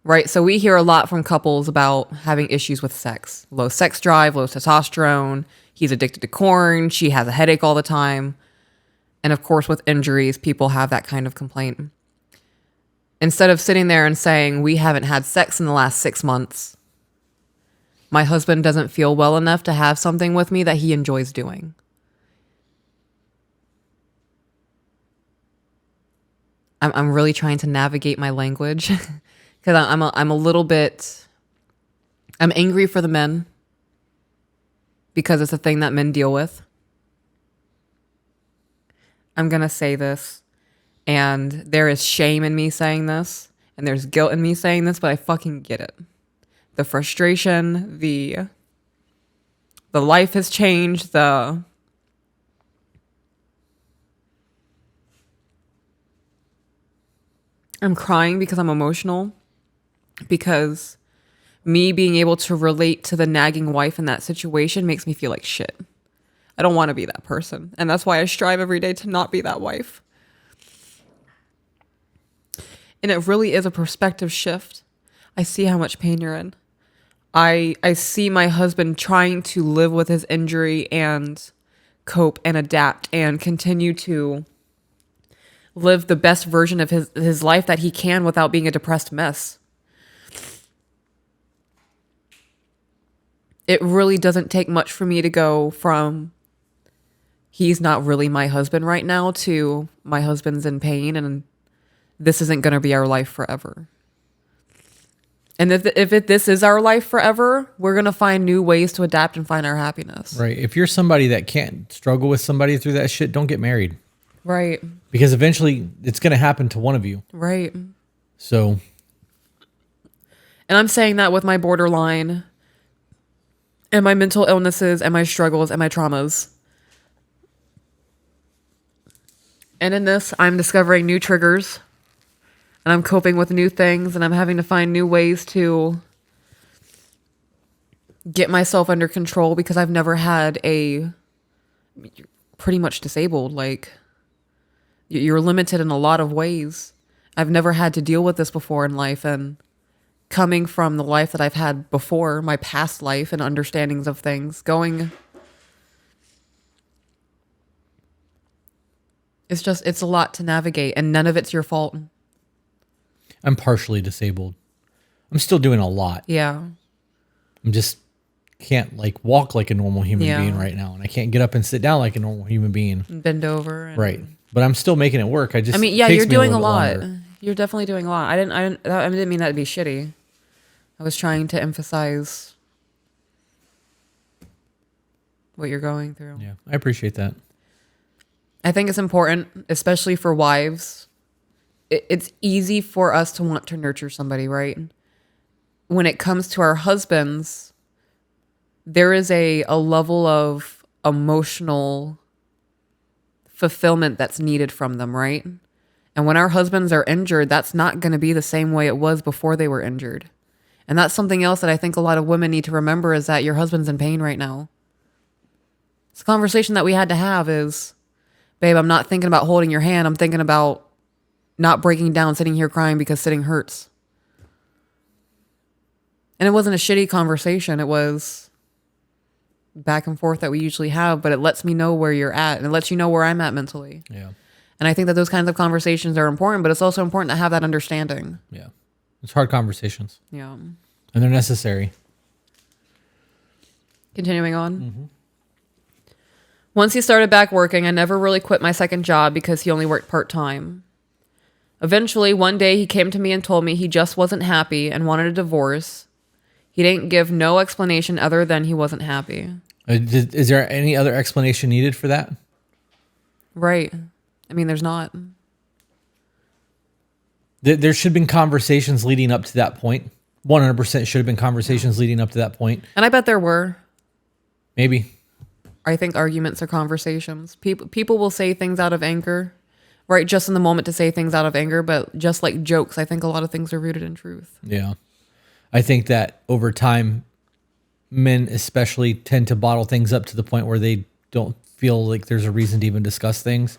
right? So we hear a lot from couples about having issues with sex. Low sex drive, low testosterone. He's addicted to corn. She has a headache all the time. And of course, with injuries, people have that kind of complaint. Instead of sitting there and saying, we haven't had sex in the last 6 months. My husband doesn't feel well enough to have something with me that he enjoys doing. I'm really trying to navigate my language because I'm a little bit, I'm angry for the men because it's a thing that men deal with. I'm going to say this, and there is shame in me saying this, and there's guilt in me saying this, but I fucking get it. The frustration, the life has changed, I'm crying because I'm emotional, because me being able to relate to the nagging wife in that situation makes me feel like shit. I don't want to be that person. And that's why I strive every day to not be that wife. And it really is a perspective shift. I see how much pain you're in. I see my husband trying to live with his injury and cope and adapt and continue to live the best version of his life that he can without being a depressed mess. It really doesn't take much for me to go from he's not really my husband right now to my husband's in pain and this isn't going to be our life forever. And if this is our life forever, we're going to find new ways to adapt and find our happiness. Right. If you're somebody that can't struggle with somebody through that shit, don't get married. Right. Because eventually it's going to happen to one of you. Right. So. And I'm saying that with my borderline and my mental illnesses and my struggles and my traumas. And in this, I'm discovering new triggers. And I'm coping with new things, and I'm having to find new ways to get myself under control because I've never had pretty much disabled. Like, you're limited in a lot of ways. I've never had to deal with this before in life, and coming from the life that I've had before, my past life and understandings of things, it's a lot to navigate, and none of it's your fault. I'm partially disabled. I'm still doing a lot. Yeah. I'm just can't walk like a normal human being right now. And I can't get up and sit down like a normal human being. Bend over. Right. But I'm still making it work. You're doing a lot. You're definitely doing a lot. I didn't mean that to be shitty. I was trying to emphasize what you're going through. Yeah. I appreciate that. I think it's important, especially for wives. It's easy for us to want to nurture somebody, right? When it comes to our husbands, there is a level of emotional fulfillment that's needed from them, right? And when our husbands are injured, that's not going to be the same way it was before they were injured. And that's something else that I think a lot of women need to remember is that your husband's in pain right now. It's a conversation that we had to have is, babe, I'm not thinking about holding your hand. I'm thinking about not breaking down, sitting here crying because sitting hurts. And it wasn't a shitty conversation. It was back and forth that we usually have, but it lets me know where you're at and it lets you know where I'm at mentally. Yeah. And I think that those kinds of conversations are important, but it's also important to have that understanding. Yeah. It's hard conversations. Yeah. And they're necessary. Continuing on. Once he started back working, I never really quit my second job because he only worked part-time. Eventually, one day he came to me and told me he just wasn't happy and wanted a divorce. He didn't give no explanation other than he wasn't happy. Is there any other explanation needed for that? Right. I mean, there's not. There should have been conversations leading up to that point. 100% should have been conversations leading up to that point. And I bet there were. Maybe. I think arguments are conversations. People will say things out of anger, right? Just in the moment to say things out of anger, but just like jokes, I think a lot of things are rooted in truth. Yeah. I think that over time, men especially tend to bottle things up to the point where they don't feel like there's a reason to even discuss things,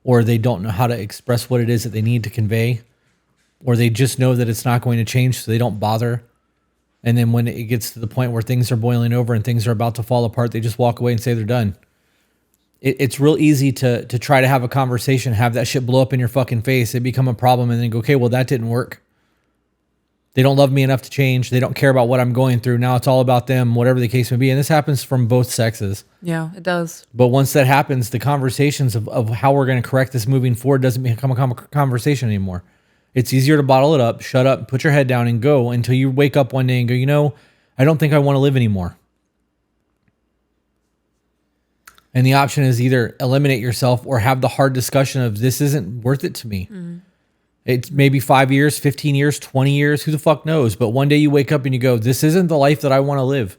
or they don't know how to express what it is that they need to convey, or they just know that it's not going to change, so they don't bother. And then when it gets to the point where things are boiling over and things are about to fall apart, they just walk away and say they're done. It's real easy to try to have a conversation, have that shit blow up in your fucking face, it become a problem, and then go, okay, well, that didn't work. They don't love me enough to change. They don't care about what I'm going through. Now it's all about them, whatever the case may be. And this happens from both sexes. Yeah, it does. But once that happens, the conversations of how we're going to correct this moving forward doesn't become a conversation anymore. It's easier to bottle it up, shut up, put your head down and go until you wake up one day and go, I don't think I want to live anymore. And the option is either eliminate yourself or have the hard discussion of this isn't worth it to me. It's maybe 5 years, 15 years, 20 years, who the fuck knows? But one day you wake up and you go, this isn't the life that I want to live.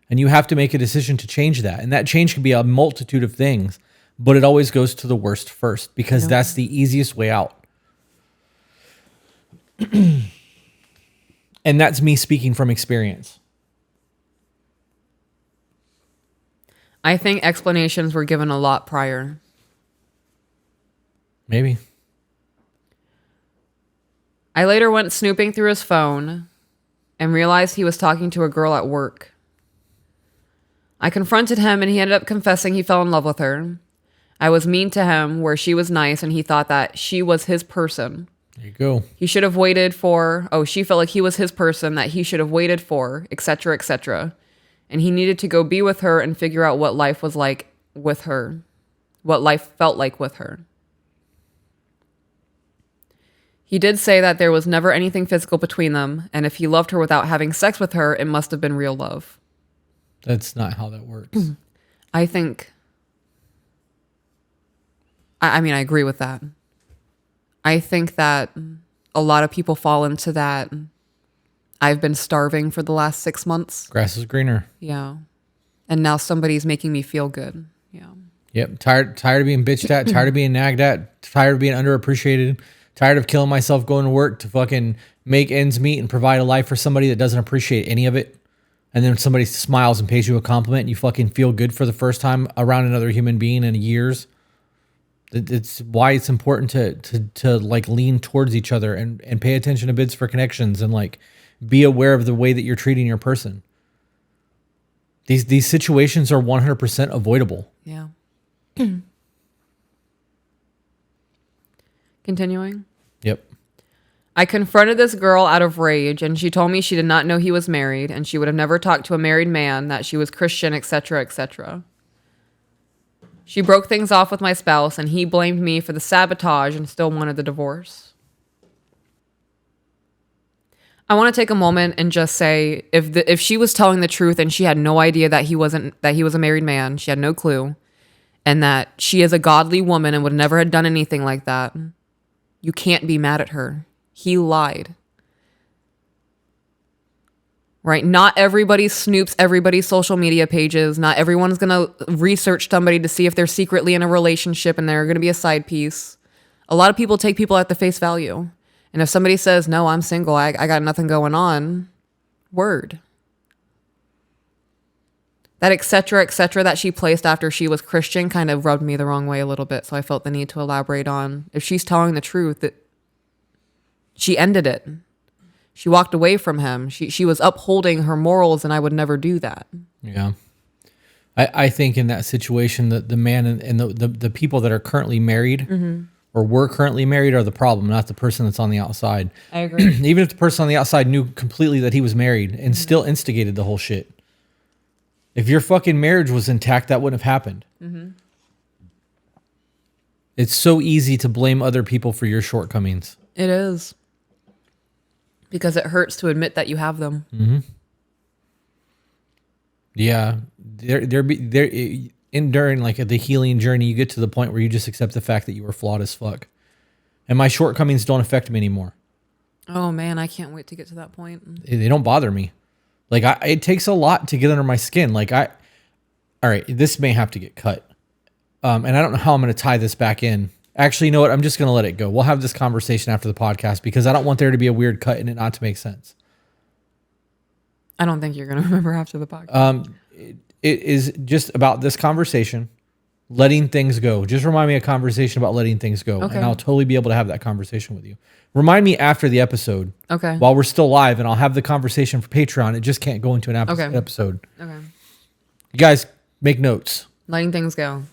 And you have to make a decision to change that. And that change can be a multitude of things, but it always goes to the worst first because that's the easiest way out. And that's me speaking from experience. I think explanations were given a lot prior. Maybe. I later went snooping through his phone and realized he was talking to a girl at work. I confronted him and he ended up confessing he fell in love with her. I was mean to him where she was nice and he thought that she was his person. There you go. He should have waited for, she felt like he was his person that he should have waited for, etc., etc. And he needed to go be with her and figure out what life was like with her, what life felt like with her. He did say that there was never anything physical between them, and if he loved her without having sex with her, it must have been real love. That's not how that works. I think, I mean, I agree with that. I think that a lot of people fall into that. I've been starving for the last 6 months. Grass is greener. Yeah. And now somebody's making me feel good. Yeah. Yep. Tired of being bitched at, tired of being nagged at, tired of being underappreciated, tired of killing myself going to work to fucking make ends meet and provide a life for somebody that doesn't appreciate any of it. And then somebody smiles and pays you a compliment and you fucking feel good for the first time around another human being in years. It's why it's important to like lean towards each other and pay attention to bids for connections and like be aware of the way that you're treating your person. These situations are 100% avoidable. Yeah. Continuing. Yep. I confronted this girl out of rage and she told me she did not know he was married and she would have never talked to a married man, that she was Christian, etc., etc. She broke things off with my spouse and he blamed me for the sabotage and still wanted the divorce. I want to take a moment and just say if she was telling the truth and she had no idea that he was a married man, she had no clue, and that she is a godly woman and would never have done anything like that, you can't be mad at her. He lied. Right? Not everybody snoops everybody's social media pages. Not everyone's going to research somebody to see if they're secretly in a relationship and they're going to be a side piece. A lot of people take people at the face value. And if somebody says, no, I'm single, I got nothing going on, word. That et cetera that she placed after she was Christian kind of rubbed me the wrong way a little bit. So I felt the need to elaborate on if she's telling the truth, that she ended it. She walked away from him. She was upholding her morals, and I would never do that. Yeah. I think in that situation that the man and the people that are currently married or were currently married are the problem, not the person that's on the outside. I agree. Even if the person on the outside knew completely that he was married and still instigated the whole shit. If your fucking marriage was intact, that wouldn't have happened. It's so easy to blame other people for your shortcomings. It is. Because it hurts to admit that you have them. Yeah. During like the healing journey, you get to the point where you just accept the fact that you were flawed as fuck. And my shortcomings don't affect me anymore. Oh man, I can't wait to get to that point. They don't bother me. Like it takes a lot to get under my skin. Like all right, this may have to get cut. And I don't know how I'm going to tie this back in. Actually, you know what? I'm just going to let it go. We'll have this conversation after the podcast because I don't want there to be a weird cut and it not to make sense. I don't think you're going to remember after the podcast. It is just about this conversation, letting things go. Just remind me a conversation about letting things go. Okay. And I'll totally be able to have that conversation with you. Remind me after the episode. Okay. While we're still live, and I'll have the conversation for Patreon. It just can't go into an episode. Okay. You guys make notes. Letting things go.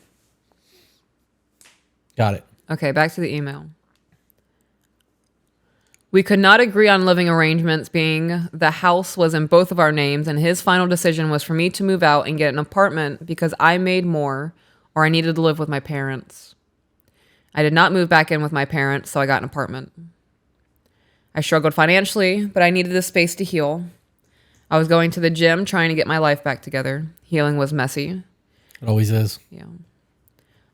Got it. Okay, back to the email. We could not agree on living arrangements, being the house was in both of our names, and his final decision was for me to move out and get an apartment because I made more or I needed to live with my parents. I did not move back in with my parents, so I got an apartment. I struggled financially, but I needed the space to heal. I was going to the gym trying to get my life back together. Healing was messy. It always is. Yeah.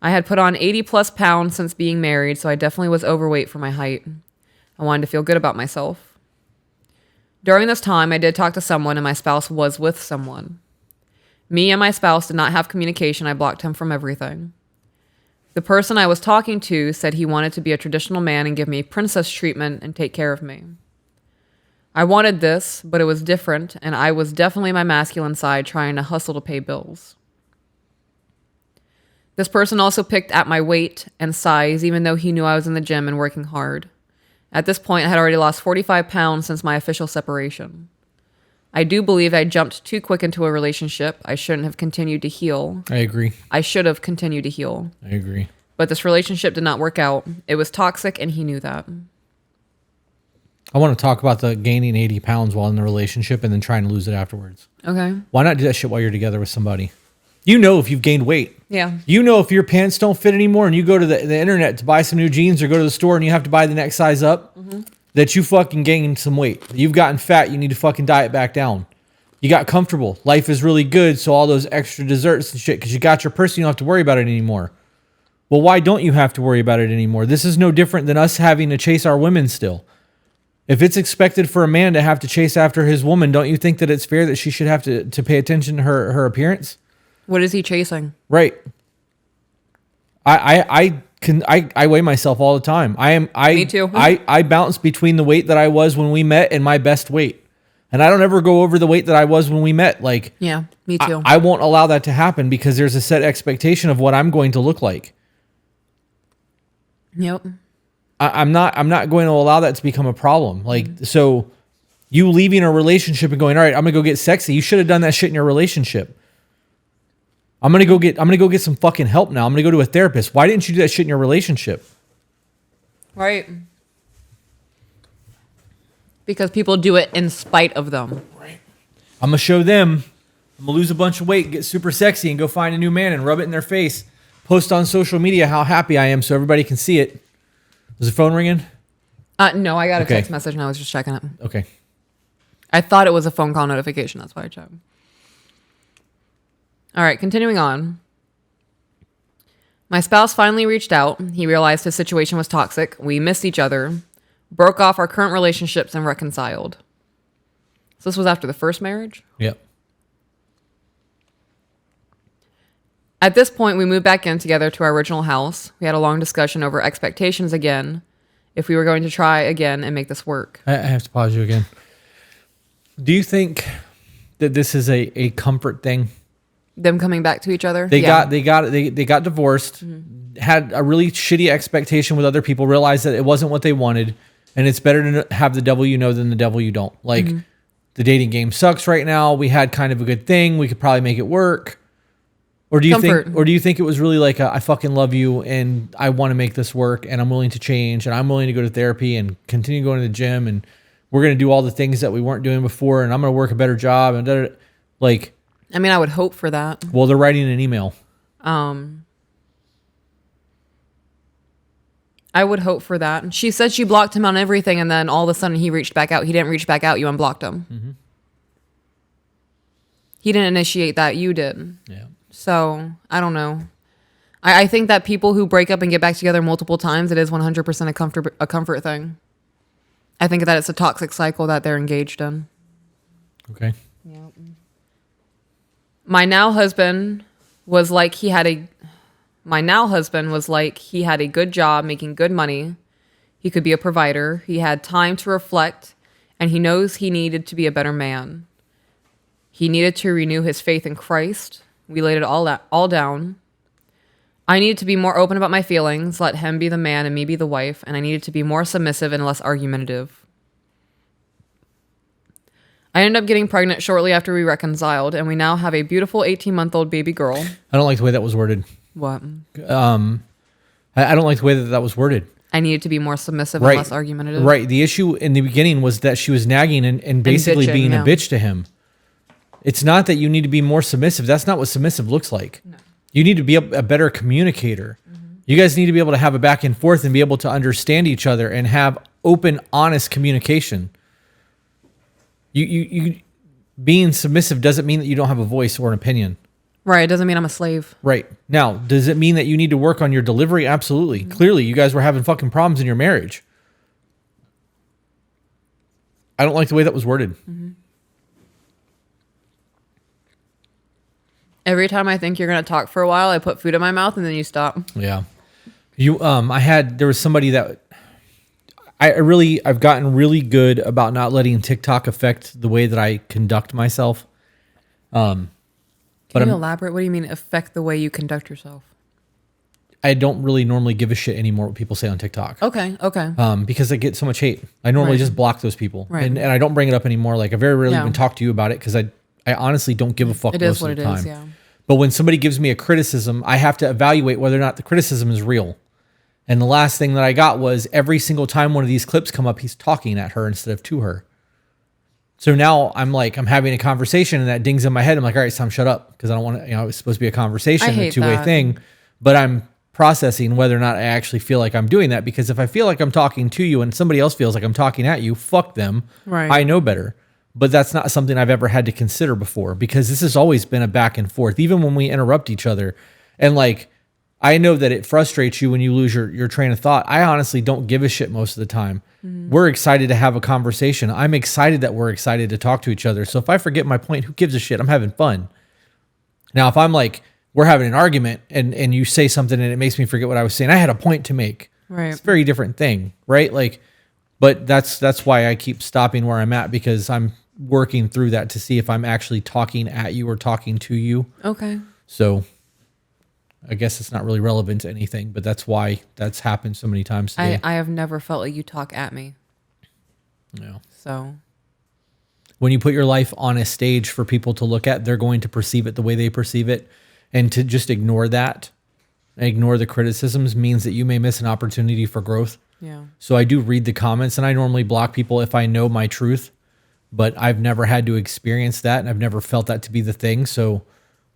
I had put on 80 plus pounds since being married, so I definitely was overweight for my height. I wanted to feel good about myself. During this time, I did talk to someone, and my spouse was with someone. Me and my spouse did not have communication. I blocked him from everything. The person I was talking to said he wanted to be a traditional man and give me princess treatment and take care of me. I wanted this, but it was different, and I was definitely my masculine side trying to hustle to pay bills. This person also picked at my weight and size, even though he knew I was in the gym and working hard. At this point, I had already lost 45 pounds since my official separation. I do believe I jumped too quick into a relationship. I shouldn't have continued to heal. I agree. I should have continued to heal. I agree. But this relationship did not work out. It was toxic, and he knew that. I want to talk about the gaining 80 pounds while in the relationship and then trying to lose it afterwards. Okay. Why not do that shit while you're together with somebody? You know if you've gained weight. Yeah. You know if your pants don't fit anymore and you go to the internet to buy some new jeans or go to the store and you have to buy the next size up, that you fucking gained some weight. You've gotten fat. You need to fucking diet back down. You got comfortable. Life is really good, so all those extra desserts and shit, because you got your person, you don't have to worry about it anymore. Well, why don't you have to worry about it anymore? This is no different than us having to chase our women still. If it's expected for a man to have to chase after his woman, don't you think that it's fair that she should have to pay attention to her appearance? What is he chasing? Right. I weigh myself all the time. Me too. I bounce between the weight that I was when we met and my best weight. And I don't ever go over the weight that I was when we met. Like, yeah, me too. I won't allow that to happen because there's a set expectation of what I'm going to look like. Yep. I'm not going to allow that to become a problem. Like, so you leaving a relationship and going, all right, I'm gonna go get sexy. You should have done that shit in your relationship. I'm gonna go get some fucking help now. I'm gonna go to a therapist. Why didn't you do that shit in your relationship? Right. Because people do it in spite of them. Right. I'm gonna show them. I'm gonna lose a bunch of weight, get super sexy, and go find a new man and rub it in their face. Post on social media how happy I am so everybody can see it. Was the phone ringing? No, I got a text message and I was just checking it. Okay. I thought it was a phone call notification. That's why I checked. All right, continuing on. My spouse finally reached out. He realized his situation was toxic. We missed each other, broke off our current relationships, and reconciled. So this was after the first marriage? Yep. At this point, we moved back in together to our original house. We had a long discussion over expectations again, if we were going to try again and make this work. I have to pause you again. Do you think that this is a comfort thing? Them coming back to each other. They got divorced, had a really shitty expectation with other people, realized that it wasn't what they wanted, and it's better to have the devil you know than the devil you don't. Like the dating game sucks right now. We had kind of a good thing. We could probably make it work. Or do you think it was really like I fucking love you and I want to make this work and I'm willing to change and I'm willing to go to therapy and continue going to the gym and we're going to do all the things that we weren't doing before and I'm going to work a better job and like. I mean, I would hope for that. Well, they're writing an email. I would hope for that. She said she blocked him on everything and then all of a sudden he reached back out. He didn't reach back out. You unblocked him. Mm-hmm. He didn't initiate that. You did. Yeah. So I don't know. I think that people who break up and get back together multiple times, it is 100% a comfort thing. I think that it's a toxic cycle that they're engaged in. Okay. Yep. My now husband was like he had a good job making good money. He could be a provider. He had time to reflect, and he knows he needed to be a better man. He needed to renew his faith in Christ. We laid it all down. I needed to be more open about my feelings, let him be the man and me be the wife, and I needed to be more submissive and less argumentative. I ended up getting pregnant shortly after we reconciled, and we now have a beautiful 18-month-old baby girl. I don't like the way that was worded. What? I don't like the way that was worded. I needed to be more submissive and less argumentative. Right. The issue in the beginning was that she was nagging and basically bitching, being a bitch to him. It's not that you need to be more submissive. That's not what submissive looks like. No. You need to be a better communicator. Mm-hmm. You guys need to be able to have a back and forth and be able to understand each other and have open, honest communication. You being submissive doesn't mean that you don't have a voice or an opinion. Right. It doesn't mean I'm a slave. Right. Now, does it mean that you need to work on your delivery? Absolutely. Mm-hmm. Clearly, you guys were having fucking problems in your marriage. I don't like the way that was worded. Mm-hmm. Every time I think you're going to talk for a while, I put food in my mouth and then you stop. Yeah. There was somebody that I've gotten really good about not letting TikTok affect the way that I conduct myself. Can you elaborate? What do you mean affect the way you conduct yourself? I don't really normally give a shit anymore what people say on TikTok. Okay. Because I get so much hate. I normally just block those people. Right. And I don't bring it up anymore. Like I very rarely even talk to you about it because I honestly don't give a fuck most of the time. It is what it is, yeah. But when somebody gives me a criticism, I have to evaluate whether or not the criticism is real. And the last thing that I got was every single time one of these clips come up, he's talking at her instead of to her. So now I'm having a conversation and that dings in my head. I'm like, all right, Sam, shut up. Because I don't want to, it's supposed to be a conversation, a two-way thing. But I'm processing whether or not I actually feel like I'm doing that. Because if I feel like I'm talking to you and somebody else feels like I'm talking at you, fuck them. Right. I know better. But that's not something I've ever had to consider before because this has always been a back and forth, even when we interrupt each other. And I know that it frustrates you when you lose your train of thought. I honestly don't give a shit most of the time. Mm-hmm. We're excited to have a conversation. I'm excited that we're excited to talk to each other. So if I forget my point, who gives a shit? I'm having fun. Now, if I'm we're having an argument and you say something and it makes me forget what I was saying, I had a point to make. Right. It's a very different thing, right? But that's why I keep stopping where I'm at because I'm working through that to see if I'm actually talking at you or talking to you. Okay. So I guess it's not really relevant to anything, but that's why that's happened so many times today. I have never felt like you talk at me. Yeah. So when you put your life on a stage for people to look at, they're going to perceive it the way they perceive it. And to just ignore that, ignore the criticisms means that you may miss an opportunity for growth. Yeah. So I do read the comments and I normally block people if I know my truth, but I've never had to experience that and I've never felt that to be the thing. So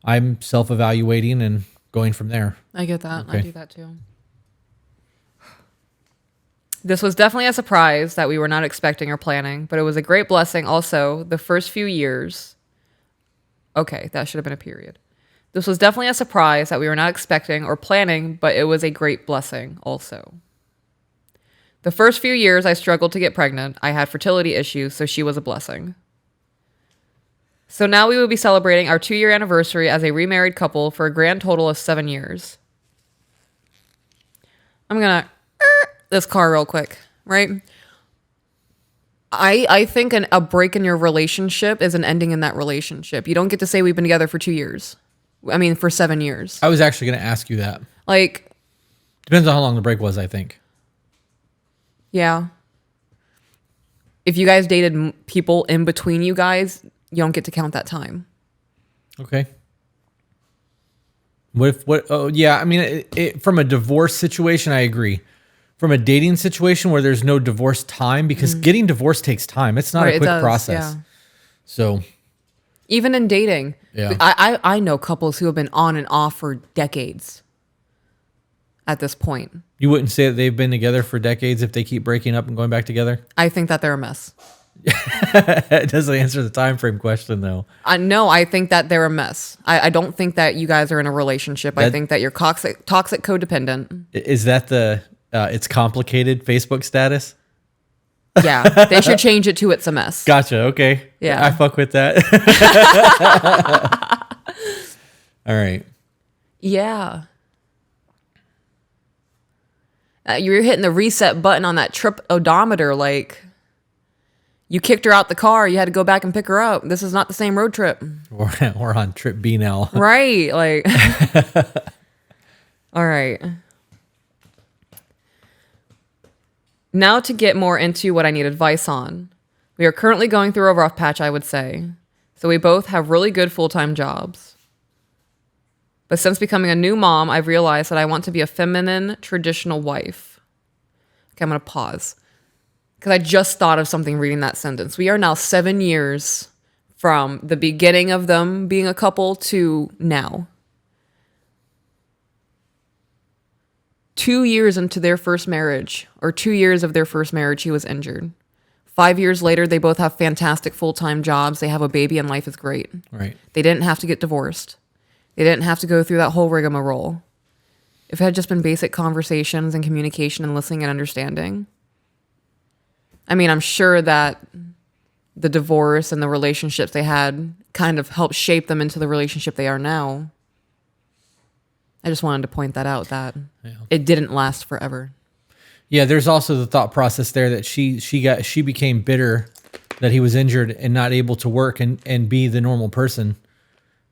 I'm self-evaluating and going from there. I get that. Okay. I do that too. This was definitely a surprise that we were not expecting or planning, but it was a great blessing also the first few years. Okay, that should have been a period. This was definitely a surprise that we were not expecting or planning, but it was a great blessing also. The first few years I struggled to get pregnant. I had fertility issues, so she was a blessing. So now we will be celebrating our 2-year anniversary as a remarried couple for a grand total of 7 years. I'm going to this car real quick, right? I think a break in your relationship is an ending in that relationship. You don't get to say we've been together for 2 years. I mean, for 7 years. I was actually going to ask you that. Like, Depends on how long the break was, I think. yeah. If you guys dated people in between you guys, you don't get to count that time. Okay. Oh, yeah. I mean, from a divorce situation, I agree. From a dating situation where there's no divorce time, because getting divorced takes time. It's not a quick process. Yeah. So, even in dating, yeah. I know couples who have been on and off for decades at this point. You wouldn't say that they've been together for decades if they keep breaking up and going back together? I think that they're a mess. It doesn't answer the time frame question, though. No, I think that they're a mess. I don't think that you guys are in a relationship. I think that you're toxic codependent. Is that the it's complicated Facebook status? Yeah, they should change it to it's a mess. Gotcha. Okay. Yeah. I fuck with that. All right. Yeah. You're hitting the reset button on that trip odometer. Like, you kicked her out the car. You had to go back and pick her up. This is not the same road trip. We're on trip B now. Right. Like, all right. Now to get more into what I need advice on. We are currently going through a rough patch, I would say. So we both have really good full-time jobs. But since becoming a new mom, I've realized that I want to be a feminine, traditional wife. Okay, I'm going to pause. Because I just thought of something reading that sentence. We are now 7 years from the beginning of them being a couple to now. 2 years into their first marriage, or 2 years of their first marriage, he was injured. 5 years later, they both have fantastic full-time jobs. They have a baby and life is great. Right. They didn't have to get divorced. They didn't have to go through that whole rigmarole. If it had just been basic conversations and communication and listening and understanding. I mean, I'm sure that the divorce and the relationships they had kind of helped shape them into the relationship they are now. I just wanted to point that out, that it didn't last forever. Yeah, there's also the thought process there that she became bitter that he was injured and not able to work and be the normal person.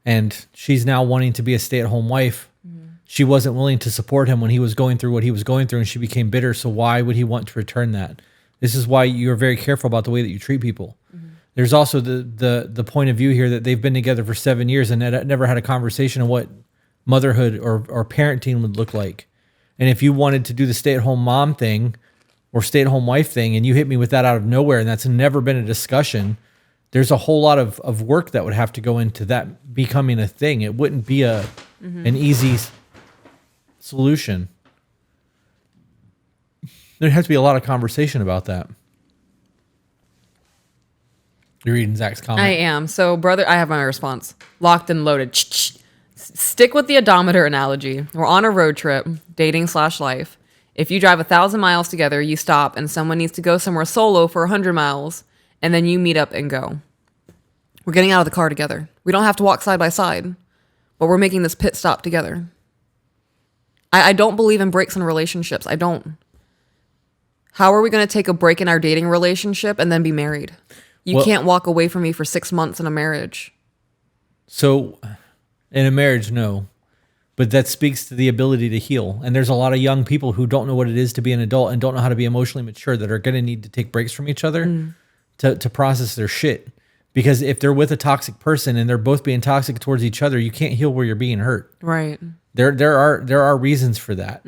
And she's now wanting to be a stay-at-home wife. Mm-hmm. She wasn't willing to support him when he was going through what he was going through, and she became bitter. So why would he want to return that? This is why you're very careful about the way that you treat people. Mm-hmm. There's also the point of view here that they've been together for 7 years and never had a conversation on what motherhood or parenting would look like. And if you wanted to do the stay-at-home mom thing or stay-at-home wife thing, and you hit me with that out of nowhere, and that's never been a discussion, there's a whole lot of work that would have to go into that becoming a thing. It wouldn't be an easy solution. There'd have to be a lot of conversation about that. You're reading Zach's comment. I am. So, brother, I have my response. Locked and loaded. Stick with the odometer analogy. We're on a road trip, dating/life. If you drive 1,000 miles together, you stop and someone needs to go somewhere solo for 100 miles, and then you meet up and go. We're getting out of the car together. We don't have to walk side by side, but we're making this pit stop together. I don't believe in breaks in relationships. I don't. How are we going to take a break in our dating relationship and then be married? You can't walk away from me for 6 months in a marriage. So, in a marriage, no. But that speaks to the ability to heal. And there's a lot of young people who don't know what it is to be an adult and don't know how to be emotionally mature that are going to need to take breaks from each other to process their shit. Because if they're with a toxic person and they're both being toxic towards each other, you can't heal where you're being hurt. Right. There are reasons for that.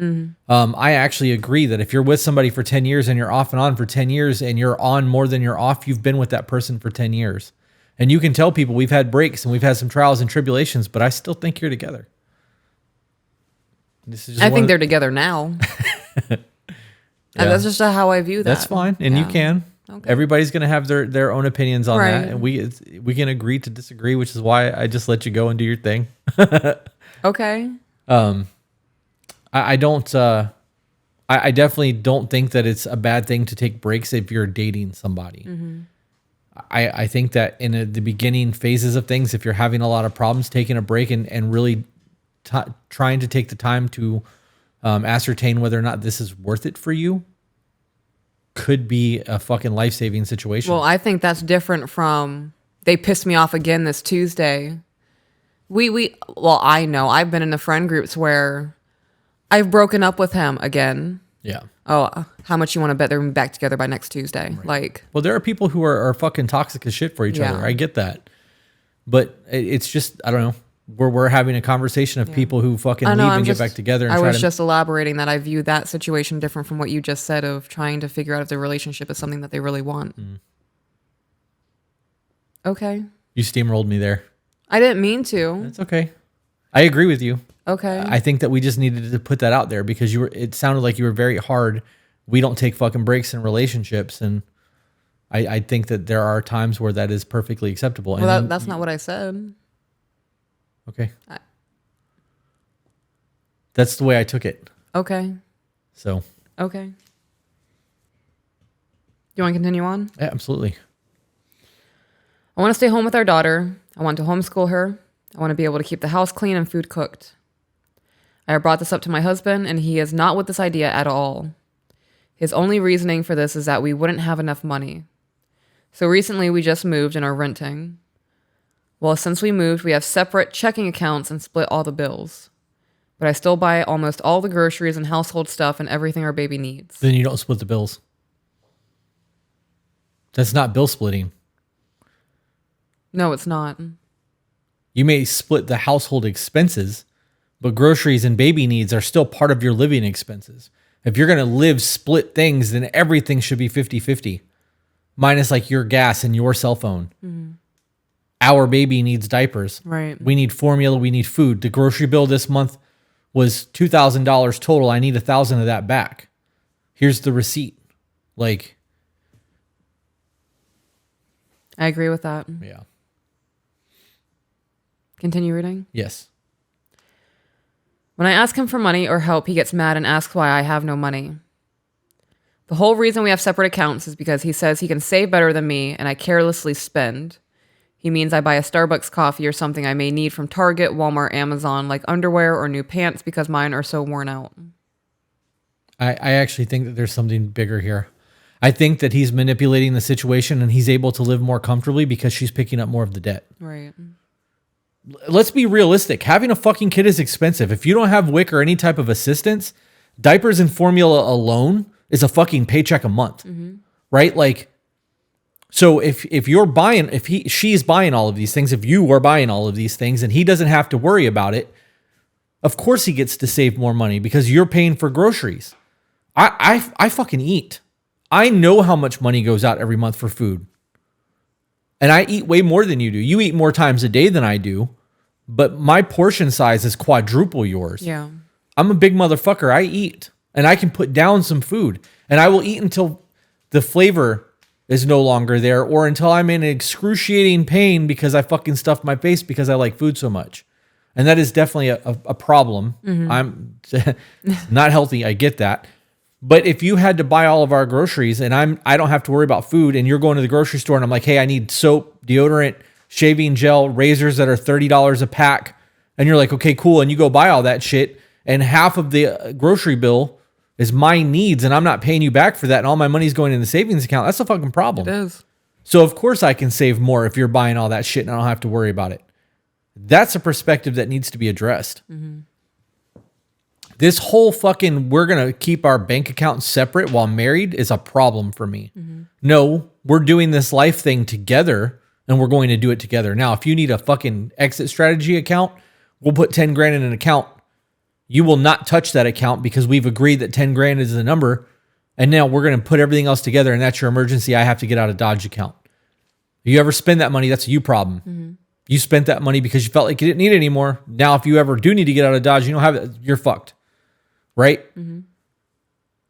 I actually agree that if you're with somebody for 10 years and you're off and on for 10 years and you're on more than you're off, you've been with that person for 10 years. And you can tell people we've had breaks and we've had some trials and tribulations, but I still think you're together. I think they're together now. And that's just how I view that. That's fine. And you can. Okay. Everybody's going to have their own opinions on that. And we can agree to disagree, which is why I just let you go and do your thing. Okay. I don't, I definitely don't think that it's a bad thing to take breaks if you're dating somebody. I think that in the beginning phases of things, if you're having a lot of problems, taking a break and really trying to take the time to ascertain whether or not this is worth it for you could be a fucking life-saving situation. Well, I think that's different from, they pissed me off again this Tuesday. Well, I know I've been in the friend groups where I've broken up with him again. Yeah. Oh, how much you want to bet they're gonna be back together by next Tuesday? Right. Like, well, there are people who are fucking toxic as shit for each other. I get that. But it's just, I don't know. We're having a conversation of people who fucking leave and get back together. And I was just elaborating that I view that situation different from what you just said of trying to figure out if the relationship is something that they really want. Okay. You steamrolled me there. I didn't mean to. That's okay. I agree with you. Okay. I think that we just needed to put that out there because it sounded like you were very hard. We don't take fucking breaks in relationships. And I think that there are times where that is perfectly acceptable. Well, and that's not what I said. Okay. That's the way I took it. Okay. So. Okay. You want to continue on? Yeah, absolutely. I want to stay home with our daughter. I want to homeschool her. I want to be able to keep the house clean and food cooked. I have brought this up to my husband, and he is not with this idea at all. His only reasoning for this is that we wouldn't have enough money. So recently we just moved and are renting. Well, since we moved, we have separate checking accounts and split all the bills. But I still buy almost all the groceries and household stuff and everything our baby needs. Then you don't split the bills. That's not bill splitting. No, it's not. You may split the household expenses, but groceries and baby needs are still part of your living expenses. If you're going to live split things, then everything should be 50-50. Minus like your gas and your cell phone. Mm-hmm. Our baby needs diapers. Right. We need formula. We need food. The grocery bill this month was $2,000 total. I need $1,000 of that back. Here's the receipt. Like, I agree with that. yeah. Continue reading. Yes. When I ask him for money or help, he gets mad and asks why I have no money. The whole reason we have separate accounts is because he says he can save better than me and I carelessly spend. He means I buy a Starbucks coffee or something I may need from Target, Walmart, Amazon, like underwear or new pants because mine are so worn out. I actually think that there's something bigger here. I think that he's manipulating the situation and he's able to live more comfortably because she's picking up more of the debt. Right. Let's be realistic. Having a fucking kid is expensive. If you don't have WIC or any type of assistance, diapers and formula alone is a fucking paycheck a month, right? Like, so if you're buying, she's buying all of these things, if you are buying all of these things and he doesn't have to worry about it, of course he gets to save more money because you're paying for groceries. I fucking eat. I know how much money goes out every month for food. And I eat way more than you do. You eat more times a day than I do, but my portion size is quadruple yours. Yeah. I'm a big motherfucker. I eat and I can put down some food and I will eat until the flavor is no longer there or until I'm in excruciating pain because I fucking stuffed my face because I like food so much. And that is definitely a problem. I'm not healthy. I get that. But if you had to buy all of our groceries and I don't have to worry about food and you're going to the grocery store and I'm like, hey, I need soap, deodorant, shaving gel, razors that are $30 a pack. And you're like, okay, cool. And you go buy all that shit. And half of the grocery bill is my needs. And I'm not paying you back for that. And all my money's going in the savings account. That's a fucking problem. It is. So of course I can save more if you're buying all that shit and I don't have to worry about it. That's a perspective that needs to be addressed. Mm-hmm. This whole fucking, we're going to keep our bank accounts separate while married is a problem for me. Mm-hmm. No, we're doing this life thing together and we're going to do it together. Now, if you need a fucking exit strategy account, we'll put 10 grand in an account. You will not touch that account because we've agreed that 10 grand is the number. And now we're going to put everything else together and that's your emergency. I have to get out of Dodge account. If you ever spend that money, that's a you problem. Mm-hmm. You spent that money because you felt like you didn't need it anymore. Now, if you ever do need to get out of Dodge, you don't have it, you're fucked. Right? Mm-hmm.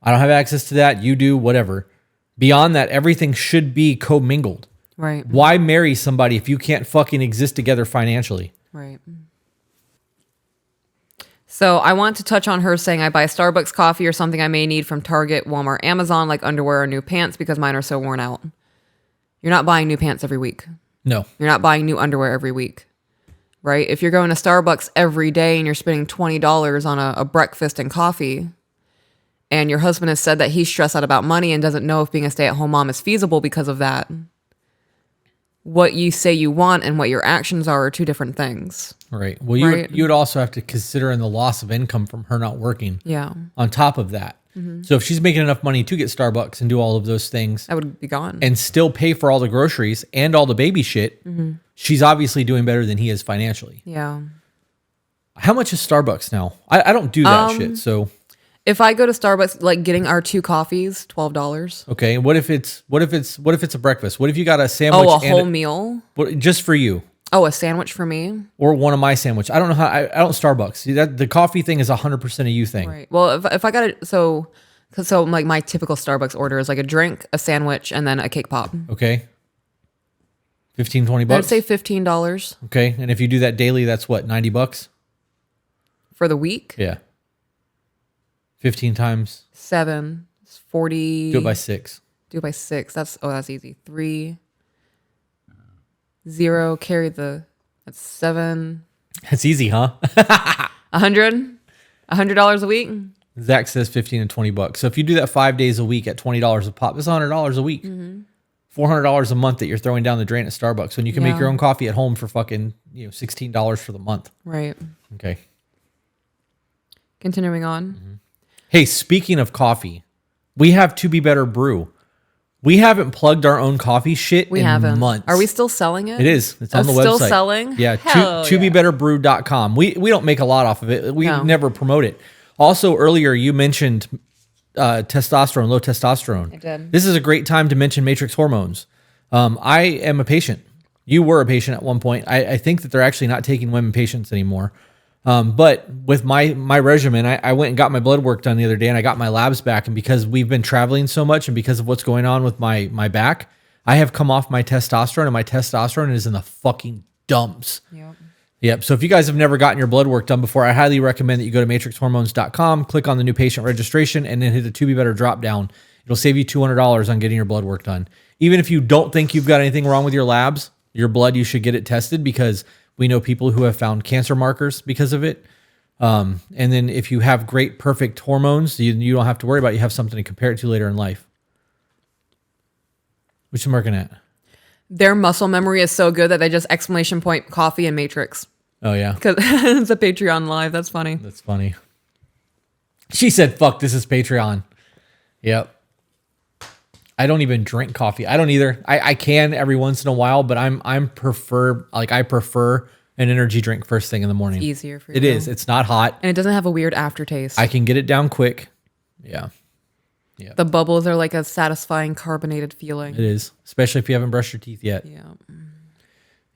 I don't have access to that. You do, whatever. Beyond that, everything should be commingled. Right. Why marry somebody if you can't fucking exist together financially? Right. So I want to touch on her saying I buy Starbucks coffee or something I may need from Target, Walmart, Amazon, like underwear or new pants because mine are so worn out. You're not buying new pants every week. No. You're not buying new underwear every week. Right? If you're going to Starbucks every day and you're spending $20 on a breakfast and coffee, and your husband has said that he's stressed out about money and doesn't know if being a stay-at-home mom is feasible because of that, what you say you want and what your actions are two different things. Right. Well, you would also have to consider in the loss of income from her not working. Yeah. On top of that. So if she's making enough money to get Starbucks and do all of those things I would be gone. and still pay for all the groceries and all the baby shit, she's obviously doing better than he is financially. Yeah. How much is Starbucks now? I don't do that shit. So If I go to Starbucks, like getting our 2 coffees, $12. okay, what if it's a breakfast? What if you got a sandwich? Oh, a whole meal? Just for you? Oh, a sandwich for me? Or one of my sandwich. I don't know how. I don't Starbucks. See, that the coffee thing is 100% a you thing. Right. Well, if I got it, so like my typical Starbucks order is like a drink, a sandwich, and then a cake pop. Okay. 15, 20 I'd bucks. say $15 Okay, and if you do that daily, that's what, 90 bucks? for the week. Yeah. 15 times. 7, it's 40. Do it by 6. Do it by 6. That's easy. 3, 0. Carry that's 7. That's easy, huh? $100 a week. Zach says 15 and 20 bucks. So if you do that 5 days a week at $20 a pop, it's $100 a week. $400 a month that you're throwing down the drain at Starbucks when you can make your own coffee at home for fucking $16 for the month. Right. Okay. Continuing on. Hey, speaking of coffee, we have To Be Better Brew. We haven't plugged our own coffee shit We in haven't. months. Are we still selling it? It is. It's on the website. Still selling? Yeah. Hell To BeBetterBrew.com. We don't make a lot off of it. We No. never promote it. Also, earlier you mentioned testosterone, low testosterone. I did. This is a great time to mention matrix hormones. I am a patient. You were a patient at one point. I think that they're actually not taking women patients anymore. But with my regimen, I went and got my blood work done the other day and I got my labs back. And because we've been traveling so much and because of what's going on with my back, I have come off my testosterone and my testosterone is in the fucking dumps. Yep. So if you guys have never gotten your blood work done before, I highly recommend that you go to matrixhormones.com, click on the new patient registration, and then hit the To Be Better drop down. It'll save you $200 on getting your blood work done. Even if you don't think you've got anything wrong with your labs, your blood, you should get it tested because we know people who have found cancer markers because of it. And then if you have great, perfect hormones, you don't have to worry about it. You have something to compare it to later in life. Which I'm working at. Their muscle memory is so good that they just exclamation point coffee and matrix. Oh, yeah. Because it's a Patreon live. That's funny. That's funny. She said, fuck, this is Patreon. Yep. I don't even drink coffee. I don't either. I can every once in a while, but I prefer an energy drink first thing in the morning. It's easier for you. It is. It's not hot. And it doesn't have a weird aftertaste. I can get it down quick. Yeah. The bubbles are like a satisfying carbonated feeling. It is. Especially if you haven't brushed your teeth yet. Yeah.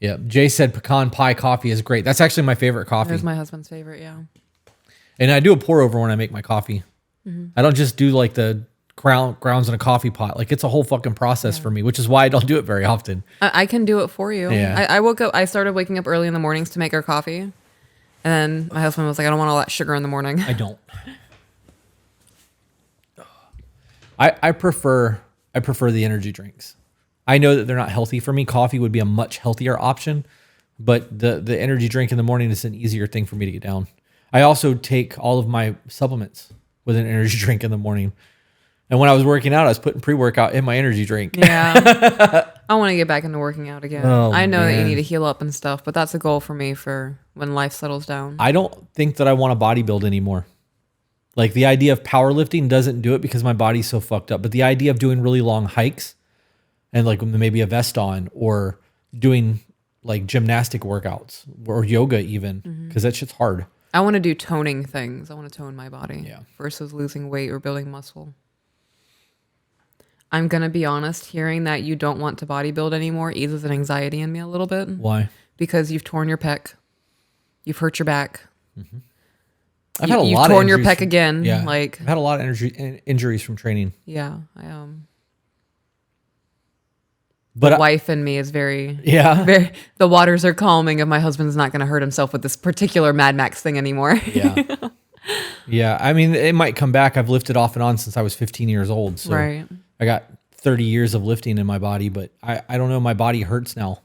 Yeah. Jay said pecan pie coffee is great. That's actually my favorite coffee. There's my husband's favorite, yeah. And I do a pour over when I make my coffee. I don't just do like the grounds in a coffee pot. Like it's a whole fucking process for me, which is why I don't do it very often. I can do it for you. Yeah. I started waking up early in the mornings to make our coffee. And then my husband was like, I don't want all that sugar in the morning. I don't. I prefer the energy drinks. I know that they're not healthy for me. Coffee would be a much healthier option, but the energy drink in the morning is an easier thing for me to get down. I also take all of my supplements with an energy drink in the morning. And when I was working out, I was putting pre-workout in my energy drink. Yeah. I want to get back into working out again. Oh, I know that you man. need to heal up and stuff, but that's a goal for me for when life settles down. I don't think that I want to bodybuild anymore. Like the idea of powerlifting doesn't do it because my body's so fucked up. But the idea of doing really long hikes and like maybe a vest on or doing like gymnastic workouts or yoga even, because that shit's hard. I want to do toning things. I want to tone my body Yeah. versus losing weight or building muscle. I'm going to be honest, hearing that you don't want to bodybuild anymore eases an anxiety in me a little bit. Why? Because you've torn your pec. You've hurt your back. I've had a You've lot torn of your injuries pec again. Yeah, Like, I've had a lot of injuries from training. yeah. But The wife in me is very, yeah, the waters are calming if my husband's not going to hurt himself with this particular Mad Max thing anymore. yeah, yeah. I mean, it might come back. I've lifted off and on since I was 15 years old. So Right. I got 30 years of lifting in my body, but I don't know. My body hurts now.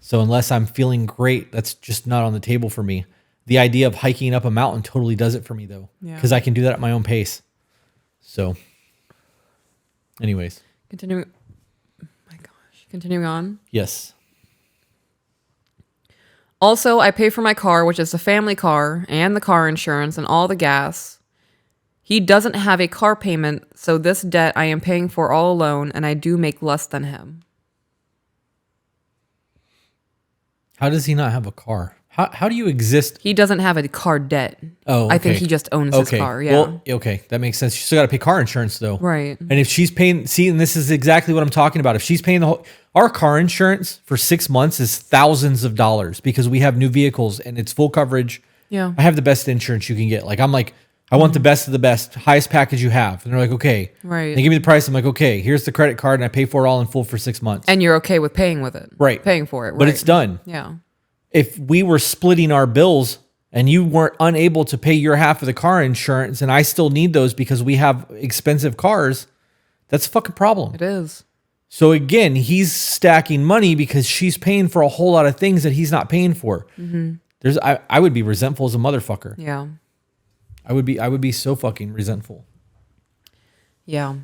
So unless I'm feeling great, that's just not on the table for me. The idea of hiking up a mountain totally does it for me though, Yeah. because I can do that at my own pace. So anyways, Continuing on. Yes. Also, I pay for my car, which is a family car, and the car insurance and all the gas. He doesn't have a car payment, so this debt I am paying for all alone, and I do make less than him. How does he not have a car? How do you exist? He doesn't have a car debt. Oh, okay. I think he just owns his car. Yeah. Well, okay. That makes sense. She's still got to pay car insurance though. Right. And if she's paying, see, and this is exactly what I'm talking about. If she's paying our car insurance for 6 months is thousands of dollars because we have new vehicles and it's full coverage. Yeah. I have the best insurance you can get. Like, I'm like, I want the best of the best, highest package you have. And they're like, okay. Right. They give me the price. I'm like, okay, here's the credit card and I pay for it all in full for 6 months. And you're okay with paying with it. Right. Paying for it. Right. But it's done. Yeah. If we were splitting our bills and you weren't unable to pay your half of the car insurance and I still need those because we have expensive cars, that's a fucking problem. It is. So again, he's stacking money because she's paying for a whole lot of things that he's not paying for. I would be resentful as a motherfucker. Yeah. I would be so fucking resentful. Yeah.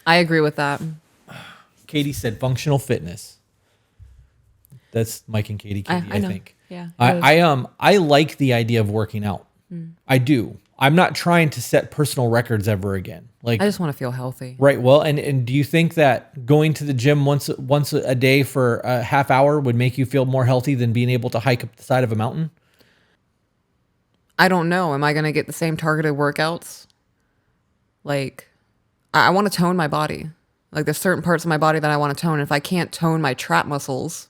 I agree with that. Katie said functional fitness. That's Mike and Katie, I know. think. Yeah. I like the idea of working out. I do. I'm not trying to set personal records ever again. Like, I just want to feel healthy. right. Well, and do you think that going to the gym once a day for a half hour would make you feel more healthy than being able to hike up the side of a mountain? I don't know. Am I going to get the same targeted workouts? Like, I want to tone my body. Like, there's certain parts of my body that I want to tone. If I can't tone my trap muscles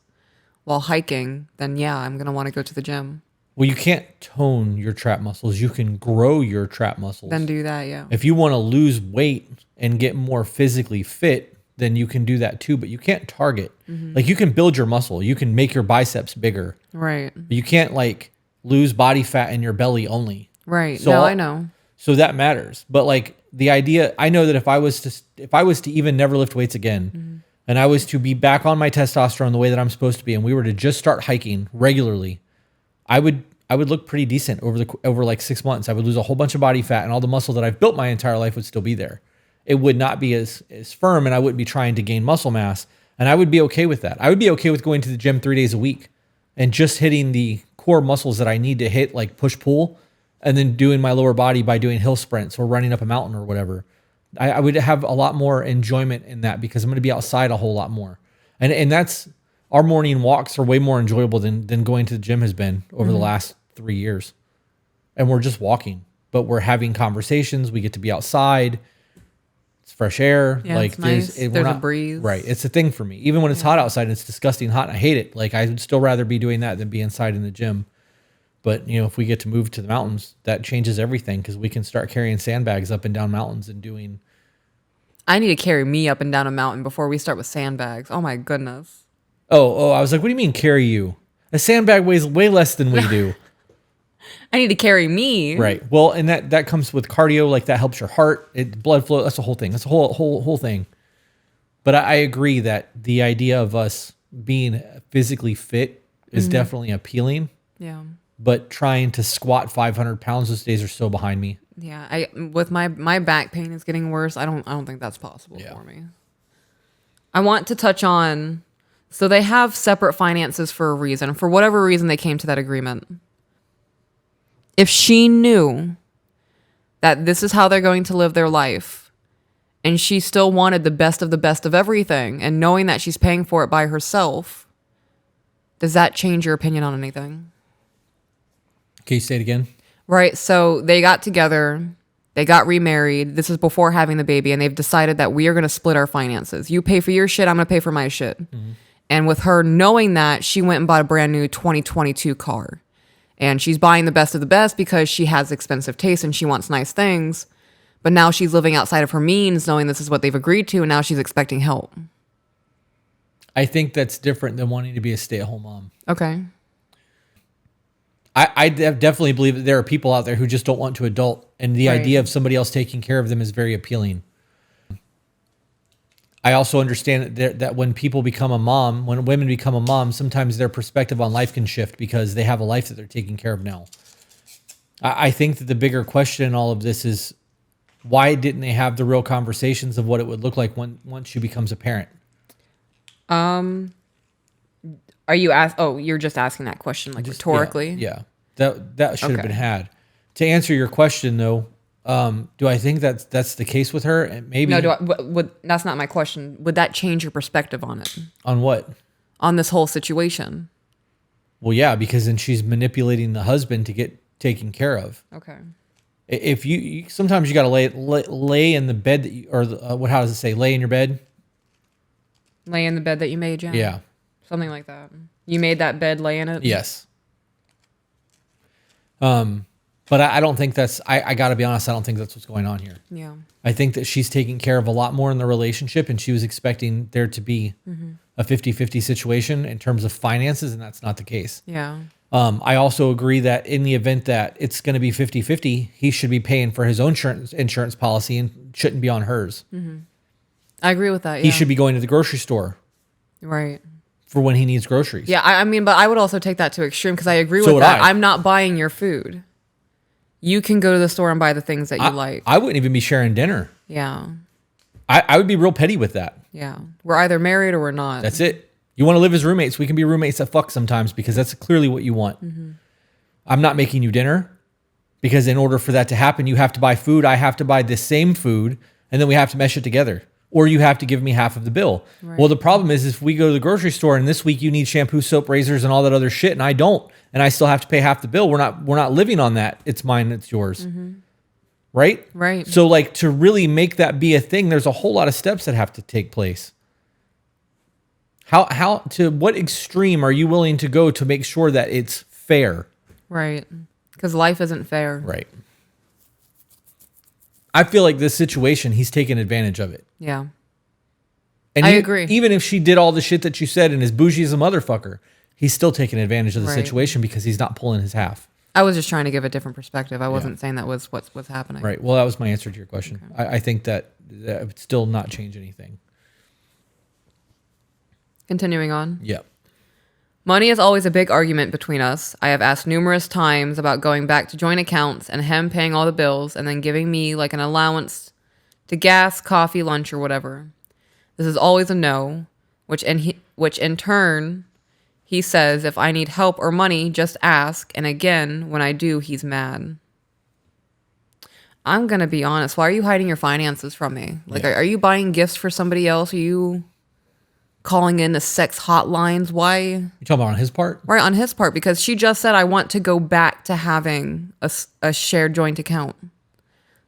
while hiking, then yeah, I'm going to want to go to the gym. Well, you can't tone your trap muscles. You can grow your trap muscles. Then do that, yeah. If you want to lose weight and get more physically fit, then you can do that too. But you can't target. Like, you can build your muscle. You can make your biceps bigger. Right. But you can't like lose body fat in your belly only. Right. So no, I know. So that matters. But like the idea, I know that if I was to even never lift weights again, and I was to be back on my testosterone the way that I'm supposed to be, and we were to just start hiking regularly, I would look pretty decent over like 6 months. I would lose a whole bunch of body fat, and all the muscle that I've built my entire life would still be there. It would not be as firm, and I wouldn't be trying to gain muscle mass, and I would be okay with that. I would be okay with going to the gym 3 days a week and just hitting the core muscles that I need to hit, like push pull, and then doing my lower body by doing hill sprints or running up a mountain or whatever. I would have a lot more enjoyment in that because I'm going to be outside a whole lot more. And that's, our morning walks are way more enjoyable than going to the gym has been over the last 3 years. And we're just walking, but we're having conversations. We get to be outside. It's fresh air. Yeah, like it's nice. There's a breeze. Right. It's a thing for me. Even when it's hot outside and it's disgusting hot and I hate it. Like, I would still rather be doing that than be inside in the gym. But, you know, if we get to move to the mountains, that changes everything because we can start carrying sandbags up and down mountains and doing. I need to carry me up and down a mountain before we start with sandbags. Oh my goodness. Oh, I was like, what do you mean carry you? A sandbag weighs way less than we do. I need to carry me. Right. Well, and that comes with cardio. Like, that helps your heart, blood flow. That's the whole thing. That's the whole thing. But I agree that the idea of us being physically fit is definitely appealing. Yeah. But trying to squat 500 pounds those days are so behind me. Yeah. With my back pain is getting worse. I don't think that's possible for me. I want to touch on, so they have separate finances for a reason. For whatever reason, they came to that agreement. If she knew that this is how they're going to live their life, and she still wanted the best of everything, and knowing that she's paying for it by herself, does that change your opinion on anything? Can you say it again? Right. So they got together, they got remarried. This is before having the baby, and they've decided that we are going to split our finances. You pay for your shit, I'm going to pay for my shit. And with her knowing that, she went and bought a brand new 2022 car. And she's buying the best of the best because she has expensive taste and she wants nice things. But now she's living outside of her means, knowing this is what they've agreed to, and now she's expecting help. I think that's different than wanting to be a stay-at-home mom. Okay. I definitely believe that there are people out there who just don't want to adult, and the idea of somebody else taking care of them is very appealing. I also understand that when people become a mom, when women become a mom, sometimes their perspective on life can shift because they have a life that they're taking care of now. I think that the bigger question in all of this is, why didn't they have the real conversations of what it would look like once she becomes a parent? Are you you're just asking that question like rhetorically? Yeah. That should have Okay. been had. To answer your question though, do I think that's the case with her? And maybe No, that's not my question. Would that change your perspective on it? on what? On this whole situation? Well, yeah, because then she's manipulating the husband to get taken care of. Okay. If you sometimes you got to lay in the bed that you, or what? How does it say? Lay in your bed. Lay in the bed that you made, yeah. Yeah. Something like that. You made that bed, lay in it? Yes. But I don't think that's, I got to be honest, I don't think that's what's going on here. Yeah. I think that she's taking care of a lot more in the relationship, and she was expecting there to be a 50-50 situation in terms of finances, and that's not the case. Yeah. I also agree that in the event that it's going to be 50-50, he should be paying for his own insurance policy and shouldn't be on hers. I agree with that, yeah. He should be going to the grocery store Right. for when he needs groceries. Yeah, I mean, but I would also take that to extreme because I agree So with would that. I. I'm not buying your food. You can go to the store and buy the things that you like. I wouldn't even be sharing dinner. Yeah. I would be real petty with that. Yeah. We're either married or we're not. That's it. You want to live as roommates? We can be roommates that fuck sometimes because that's clearly what you want. I'm not making you dinner because in order for that to happen, you have to buy food. I have to buy the same food and then we have to mesh it together. Or you have to give me half of the bill. Right. Well, the problem is if we go to the grocery store and this week you need shampoo, soap, razors, and all that other shit, and I don't, and I still have to pay half the bill, we're not living on that. It's mine, it's yours. Right? Right. So like to really make that be a thing, there's a whole lot of steps that have to take place. How to what extreme are you willing to go to make sure that it's fair? Right. Because life isn't fair. Right. I feel like this situation, he's taking advantage of it. Yeah. And I agree. Even if she did all the shit that you said and is bougie as a motherfucker, he's still taking advantage of the Right. situation because he's not pulling his half. I was just trying to give a different perspective. I wasn't saying that was what's happening. Right. Well, that was my answer to your question. Okay. I think that would still not change anything. Continuing on. Yep. Money is always a big argument between us. I have asked numerous times about going back to joint accounts and him paying all the bills and then giving me like an allowance to gas, coffee, lunch, or whatever. This is always a no, which in turn, he says if I need help or money, just ask. And again, when I do, he's mad. I'm going to be honest. Why are you hiding your finances from me? Like, are you buying gifts for somebody else? Are you calling in the sex hotlines? Why? You talking about on his part? Right, on his part, because she just said, I want to go back to having a shared joint account.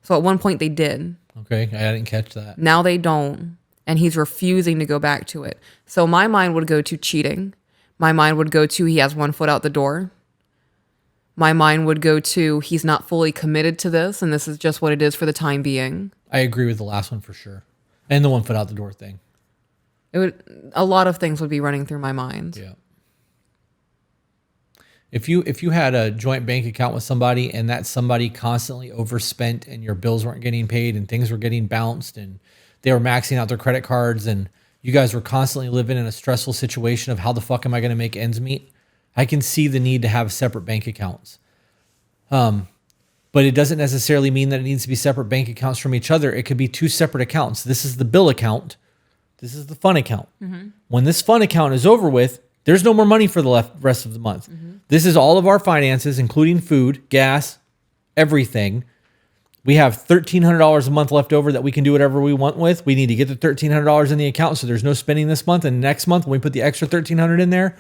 So at one point they did. Okay, I didn't catch that. Now they don't. And he's refusing to go back to it. So my mind would go to cheating. My mind would go to he has one foot out the door. My mind would go to he's not fully committed to this and this is just what it is for the time being. I agree with the last one for sure. And the one foot out the door thing. A lot of things would be running through my mind. Yeah. If you had a joint bank account with somebody and that somebody constantly overspent and your bills weren't getting paid and things were getting bounced and they were maxing out their credit cards and you guys were constantly living in a stressful situation of how the fuck am I going to make ends meet? I can see the need to have separate bank accounts. But it doesn't necessarily mean that it needs to be separate bank accounts from each other. It could be two separate accounts. This is the bill account. This is the fun account. Mm-hmm. When this fun account is over with, there's no more money for the rest of the month. Mm-hmm. This is all of our finances, including food, gas, everything. We have $1,300 a month left over that we can do whatever we want with. We need to get the $1,300 in the account so there's no spending this month. And next month, when we put the extra $1,300 in there,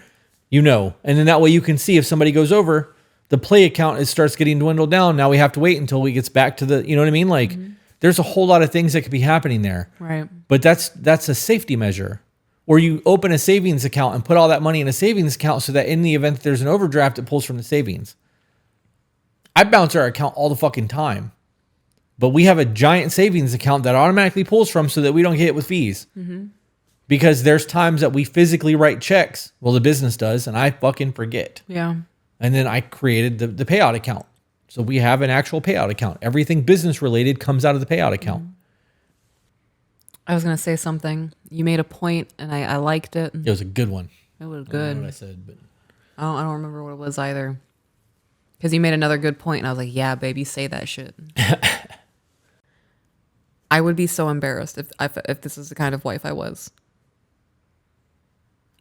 you know. And then that way you can see if somebody goes over, the play account starts getting dwindled down. Now we have to wait until we gets back to the, you know what I mean? Like, there's a whole lot of things that could be happening there. Right. But that's a safety measure. Or you open a savings account and put all that money in a savings account so that in the event that there's an overdraft, it pulls from the savings. I bounce our account all the fucking time. But we have a giant savings account that automatically pulls from so that we don't get hit with fees. Mm-hmm. Because there's times that we physically write checks. Well, the business does, and I fucking forget. Yeah. And then I created the payout account. So we have an actual payout account. Everything business related comes out of the payout account. Mm-hmm. I was going to say something. You made a point, and I liked it. It was a good one. It was I good. don't know what I said, but I don't remember what it was either. Because you made another good point, and I was like, yeah, baby, say that shit. I would be so embarrassed if this is the kind of wife I was.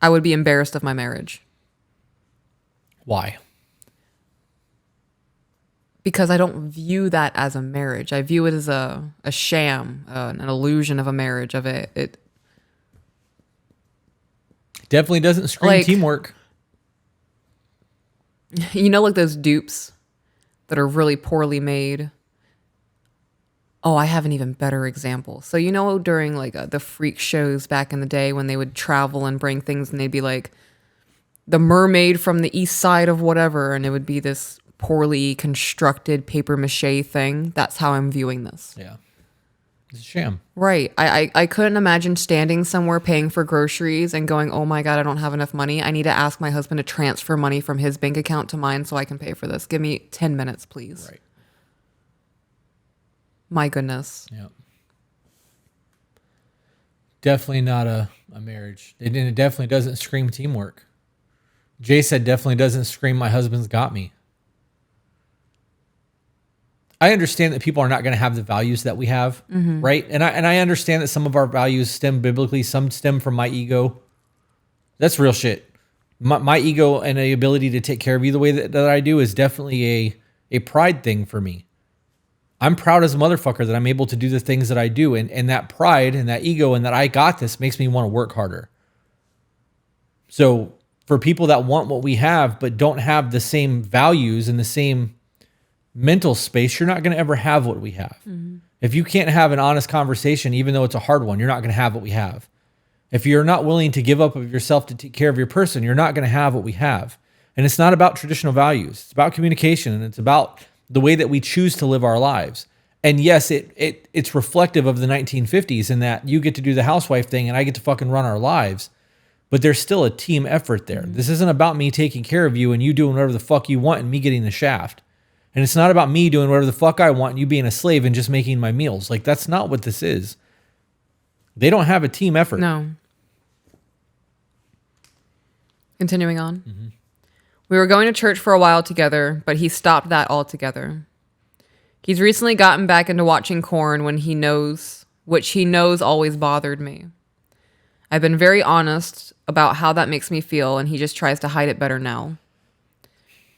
I would be embarrassed of my marriage. Why? Because I don't view that as a marriage. I view it as a sham, an illusion of a marriage. It Definitely doesn't scream Like- teamwork. like those dupes that are really poorly made. Oh, I have an even better example. So during like the freak shows back in the day when they would travel and bring things, and they'd be like the mermaid from the east side of whatever, and it would be this poorly constructed paper mache thing. That's how I'm viewing this. Yeah. It's a sham. Right. I couldn't imagine standing somewhere paying for groceries and going, oh my God, I don't have enough money. I need to ask my husband to transfer money from his bank account to mine so I can pay for this. Give me 10 minutes, please. Right. My goodness. Yeah. Definitely not a marriage. It definitely doesn't scream teamwork. Jay said definitely doesn't scream my husband's got me. I understand that people are not going to have the values that we have, right? And I understand that some of our values stem biblically, some stem from my ego. That's real shit. My ego and the ability to take care of you the way that I do is definitely a pride thing for me. I'm proud as a motherfucker that I'm able to do the things that I do. And that pride and that ego and that I got this makes me want to work harder. So for people that want what we have but don't have the same values and the same mental space, you're not going to ever have what we have. If you can't have an honest conversation, even though it's a hard one, you're not going to have what we have. If you're not willing to give up of yourself to take care of your person, you're not going to have what we have. And it's not about traditional values. It's about communication, and it's about the way that we choose to live our lives. And yes, it's reflective of the 1950s in that you get to do the housewife thing and I get to fucking run our lives. But there's still a team effort there. This isn't about me taking care of you and you doing whatever the fuck you want and me getting the shaft. And it's not about me doing whatever the fuck I want and you being a slave and just making my meals. Like, that's not what this is. They don't have a team effort. No. Continuing on. We were going to church for a while together, but he stopped that altogether. He's recently gotten back into watching porn which he knows always bothered me. I've been very honest about how that makes me feel, and he just tries to hide it better now.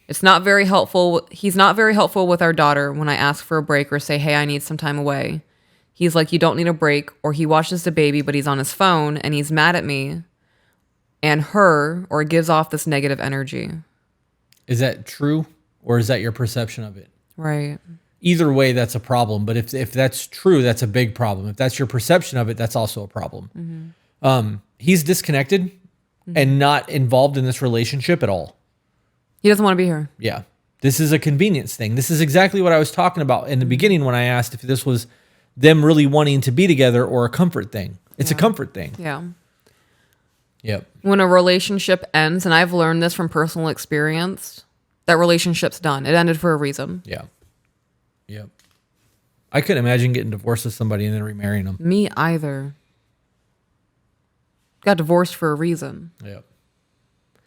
It's not very helpful. He's not very helpful with our daughter when I ask for a break or say, hey, I need some time away. He's like, you don't need a break, or he watches the baby, but he's on his phone and he's mad at me and her, or gives off this negative energy. Is that true, or is that your perception of it? Right. Either way, that's a problem. But if that's true, that's a big problem. If that's your perception of it, that's also a problem. He's disconnected and not involved in this relationship at all. He doesn't want to be here. Yeah. This is a convenience thing. This is exactly what I was talking about in the beginning when I asked if this was them really wanting to be together or a comfort thing. It's a comfort thing. Yeah. Yep. When a relationship ends, and I've learned this from personal experience, that relationship's done. It ended for a reason. Yeah. Yep. I couldn't imagine getting divorced with somebody and then remarrying them. Me either. Got divorced for a reason. Yep.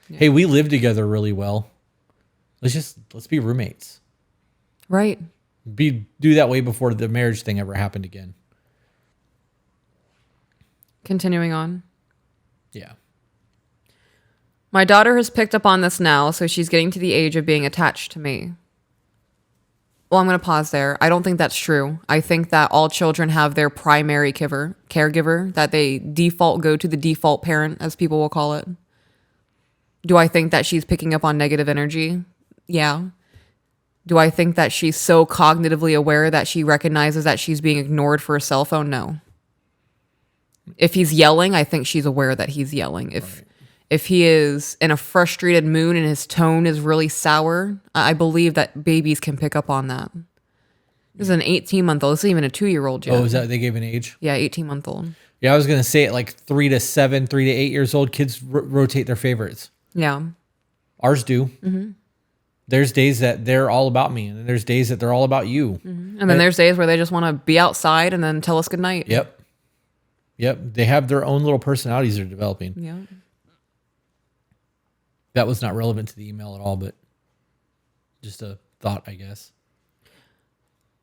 Hey, we live together really well. Let's be roommates. Right. Do that way before the marriage thing ever happened again. Continuing on. Yeah. My daughter has picked up on this now, so she's getting to the age of being attached to me. Well, I'm going to pause there. I don't think that's true. I think that all children have their primary caregiver, that they go to the default parent, as people will call it. Do I think that she's picking up on negative energy? Yeah. Do I think that she's so cognitively aware that she recognizes that she's being ignored for a cell phone? No. If he's yelling, I think she's aware that he's yelling. If he is in a frustrated mood and his tone is really sour, I believe that babies can pick up on that. This is an 18-month-old. This isn't even a 2-year-old yet. Oh, is that they gave an age? Yeah, 18-month-old. Yeah, I was going to say at like 3 to 7, 3 to 8 years old, kids rotate their favorites. Yeah. Ours do. Mm-hmm. There's days that they're all about me, and there's days that they're all about you. Mm-hmm. And then there's days where they just want to be outside and then tell us goodnight. Yep. They have their own little personalities they're developing. Yeah. That was not relevant to the email at all, but just a thought, I guess.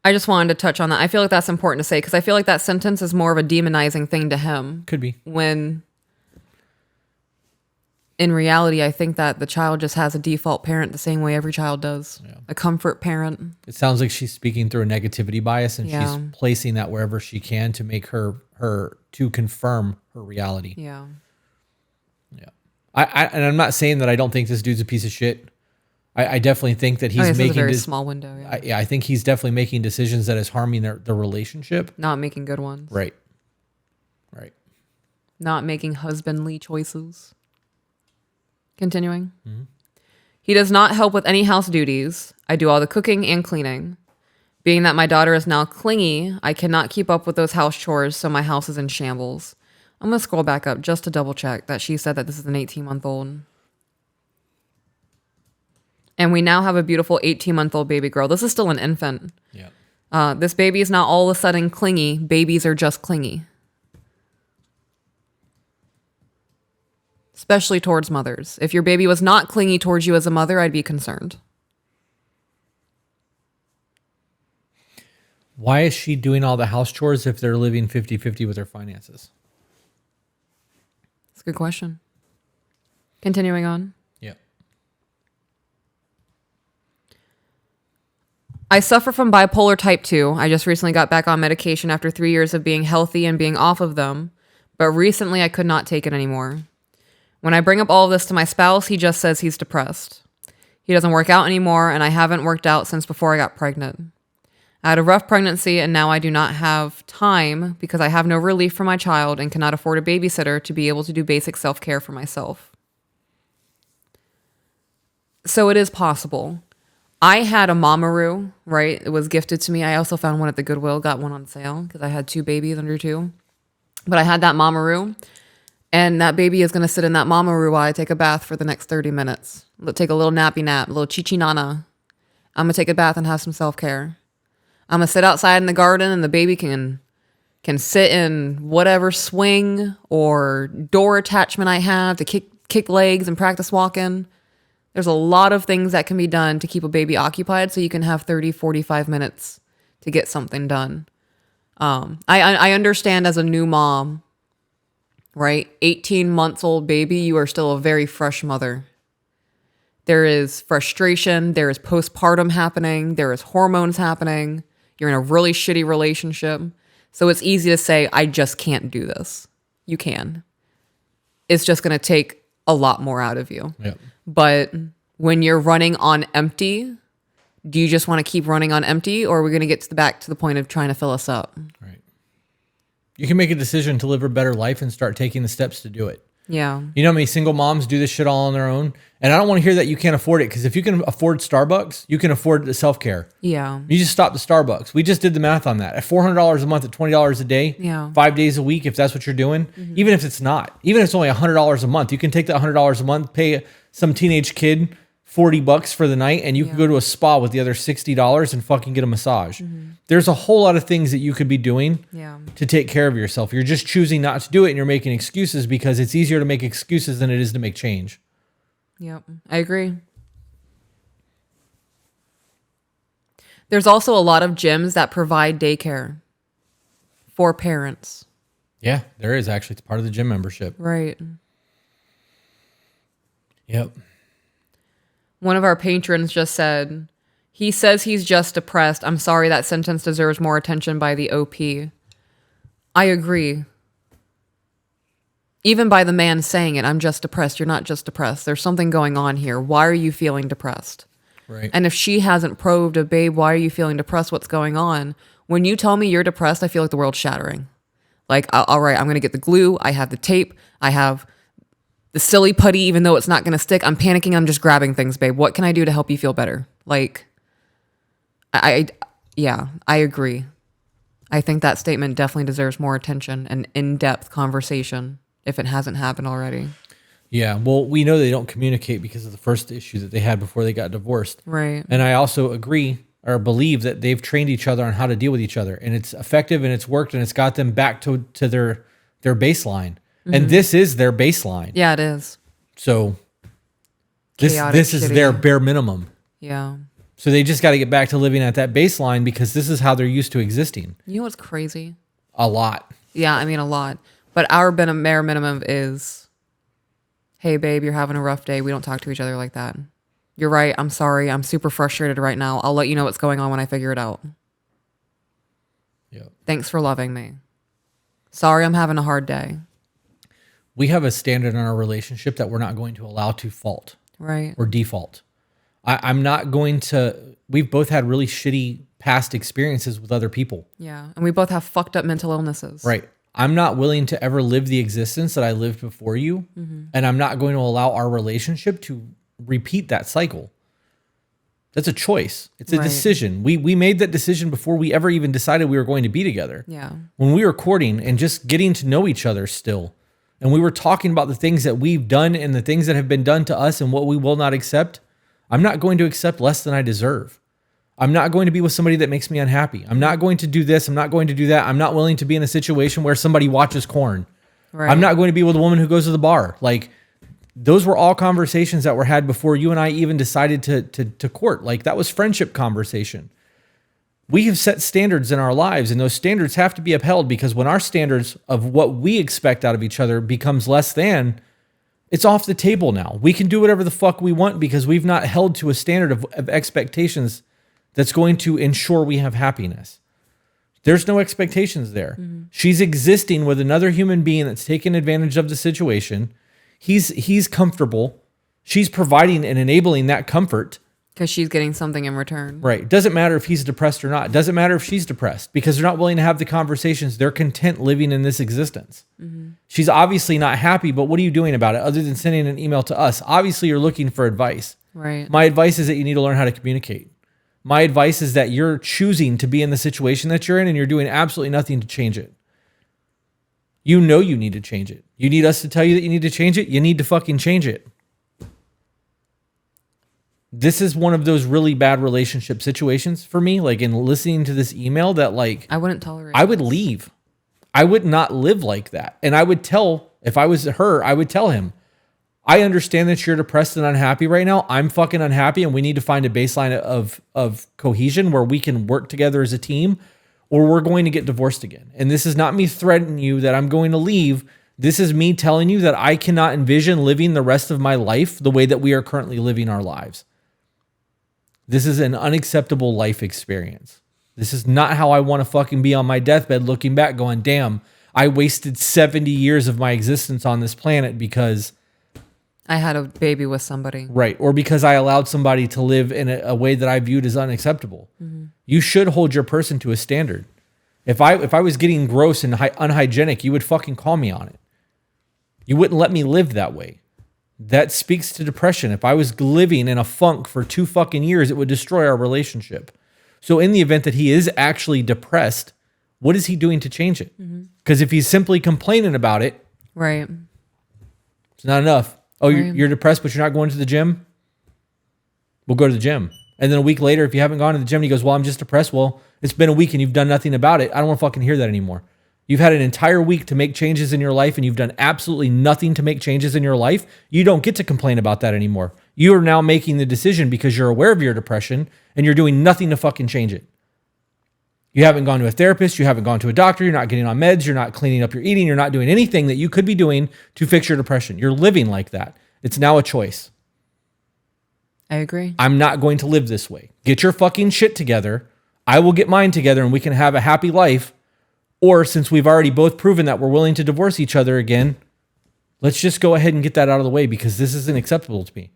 I just wanted to touch on that. I feel like that's important to say because I feel like that sentence is more of a demonizing thing to him. Could be. When in reality, I think that the child just has a default parent the same way every child does. Yeah. A comfort parent. It sounds like she's speaking through a negativity bias, and Yeah. she's placing that wherever she can to make her to confirm her reality. Yeah. Yeah. And I'm not saying that I don't think this dude's a piece of shit. I definitely think that he's making a very small window. Yeah. I think he's definitely making decisions that is harming the relationship. Not making good ones. Right. Not making husbandly choices. Continuing. Mm-hmm. He does not help with any house duties. I do all the cooking and cleaning. Being that my daughter is now clingy, I cannot keep up with those house chores, so my house is in shambles. I'm going to scroll back up just to double check that she said that this is an 18-month-old. And we now have a beautiful 18-month-old baby girl. This is still an infant. Yeah. This baby is not all of a sudden clingy. Babies are just clingy. Especially towards mothers. If your baby was not clingy towards you as a mother, I'd be concerned. Why is she doing all the house chores if they're living 50-50 with their finances? That's a good question. Continuing on. Yeah. I suffer from bipolar type 2. I just recently got back on medication after 3 years of being healthy and being off of them. But recently I could not take it anymore. When I bring up all of this to my spouse, he just says he's depressed. He doesn't work out anymore, and I haven't worked out since before I got pregnant. I had a rough pregnancy, and now I do not have time because I have no relief for my child and cannot afford a babysitter to be able to do basic self-care for myself. So it is possible. I had a Mamaroo, right? It was gifted to me. I also found one at the Goodwill, got one on sale because I had 2 babies under 2. But I had that Mamaroo. And that baby is going to sit in that Mamaroo while I take a bath for the next 30 minutes. Take a little nappy nap, a little chichi-nana. I'm going to take a bath and have some self-care. I'm going to sit outside in the garden and the baby can sit in whatever swing or door attachment I have to kick legs and practice walking. There's a lot of things that can be done to keep a baby occupied so you can have 30, 45 minutes to get something done. I understand as a new mom, right? 18 months old baby, you are still a very fresh mother. There is frustration. There is postpartum happening. There is hormones happening. You're in a really shitty relationship. So it's easy to say, I just can't do this. You can. It's just going to take a lot more out of you. Yep. But when you're running on empty, do you just want to keep running on empty, or are we going to get back to the point of trying to fill us up? Right. You can make a decision to live a better life and start taking the steps to do it. Yeah. You know how many single moms do this shit all on their own? And I don't want to hear that you can't afford it, because if you can afford Starbucks, you can afford the self-care. Yeah. You just stop the Starbucks. We just did the math on that. At $400 a month, at $20 a day, Yeah. 5 days a week, if that's what you're doing, even if it's not, even if it's only $100 a month, you can take that $100 a month, pay some teenage kid $40 for the night, and you can go to a spa with the other $60 and fucking get a massage. There's a whole lot of things that you could be doing to take care of yourself. You're just choosing not to do it, and you're making excuses because it's easier to make excuses than it is to make change. Yep, I agree. There's also a lot of gyms that provide daycare for parents. Yeah, there is actually. It's part of the gym membership. Right. Yep. One of our patrons just said, he says he's just depressed. I'm sorry, that sentence deserves more attention by the OP. I agree. Even by the man saying it, I'm just depressed. You're not just depressed. There's something going on here. Why are you feeling depressed? Right. And if she hasn't probed a babe, why are you feeling depressed? What's going on? When you tell me you're depressed, I feel like the world's shattering. Like, all right, I'm going to get the glue. I have the tape. I have the silly putty, even though it's not going to stick. I'm panicking. I'm just grabbing things, babe. What can I do to help you feel better? Like, yeah, I agree. I think that statement definitely deserves more attention and in-depth conversation if it hasn't happened already. Yeah, well, we know they don't communicate because of the first issue that they had before they got divorced. Right. And I also agree or believe that they've trained each other on how to deal with each other, and it's effective and it's worked and it's got them back to their baseline. And this is their baseline. Yeah, it is. So this is shitty. their bare minimum. Yeah. So they just got to get back to living at that baseline because this is how they're used to existing. You know what's crazy? A lot. Yeah, I mean a lot. But our bare minimum is Hey, babe, you're having a rough day. We don't talk to each other like that. You're right. I'm sorry. I'm super frustrated right now. I'll let you know what's going on when I figure it out. Yeah. Thanks for loving me. Sorry, I'm having a hard day. We have a standard in our relationship that we're not going to allow to fault Right. or default. I'm not going to, we've both had really shitty past experiences with other people. Yeah. And we both have fucked up mental illnesses. Right. I'm not willing to ever live the existence that I lived before you. And I'm not going to allow our relationship to repeat that cycle. That's a choice. It's a decision. We made that decision before we ever even decided we were going to be together. Yeah. When we were courting and just getting to know each other still, and we were talking about the things that we've done and the things that have been done to us and what we will not accept, I'm not going to accept less than I deserve. I'm not going to be with somebody that makes me unhappy. I'm not going to do this. I'm not going to do that. I'm not willing to be in a situation where somebody watches porn. Right. I'm not going to be with a woman who goes to the bar. Like, those were all conversations that were had before you and I even decided to court. Like, that was friendship conversation. We have set standards in our lives, and those standards have to be upheld, because when our standards of what we expect out of each other becomes less than, it's off the table now. We can do whatever the fuck we want because we've not held to a standard of expectations that's going to ensure we have happiness. There's no expectations there. She's existing with another human being that's taking advantage of the situation. He's comfortable. She's providing and enabling that comfort. Because she's getting something in return. Right. Doesn't matter if he's depressed or not. Doesn't matter if she's depressed, because they're not willing to have the conversations. They're content living in this existence. She's obviously not happy, but what are you doing about it other than sending an email to us? Obviously, you're looking for advice. Right. My advice is that you need to learn how to communicate. My advice is that you're choosing to be in the situation that you're in, and you're doing absolutely nothing to change it. You know you need to change it. You need us to tell you that you need to change it. You need to fucking change it. This is one of those really bad relationship situations for me. Like, in listening to this email, that like, I wouldn't tolerate I would leave. I would not live like that. And I would tell, if I was her, I would tell him, I understand that you're depressed and unhappy right now. I'm fucking unhappy, and we need to find a baseline of cohesion where we can work together as a team, or we're going to get divorced again. And this is not me threatening you that I'm going to leave. This is me telling you that I cannot envision living the rest of my life the way that we are currently living our lives. This is an unacceptable life experience. This is not how I want to fucking be on my deathbed looking back going, damn, I wasted 70 years of my existence on this planet because I had a baby with somebody. Right. Or because I allowed somebody to live in a way that I viewed as unacceptable. You should hold your person to a standard. If I was getting gross and unhygienic, you would fucking call me on it. You wouldn't let me live that way. That speaks to depression. If I was living in a funk for 2 fucking years, it would destroy our relationship. So in the event that he is actually depressed, what is he doing to change it? Because if he's simply complaining about it, Right. it's not enough. Oh, Right. you're depressed, but you're not going to the gym? We'll go to the gym. And then a week later, if you haven't gone to the gym, he goes, well, I'm just depressed. Well, it's been a week and you've done nothing about it. I don't want to fucking hear that anymore. You've had an entire week to make changes in your life, and you've done absolutely nothing to make changes in your life. You don't get to complain about that anymore. You are now making the decision because you're aware of your depression, and you're doing nothing to fucking change it. You haven't gone to a therapist. You haven't gone to a doctor. You're not getting on meds. You're not cleaning up your eating. You're not doing anything that you could be doing to fix your depression. You're living like that. It's now a choice. I agree. I'm not going to live this way. Get your fucking shit together. I will get mine together, and we can have a happy life. Or since we've already both proven that we're willing to divorce each other again, let's just go ahead and get that out of the way, because this isn't acceptable to me.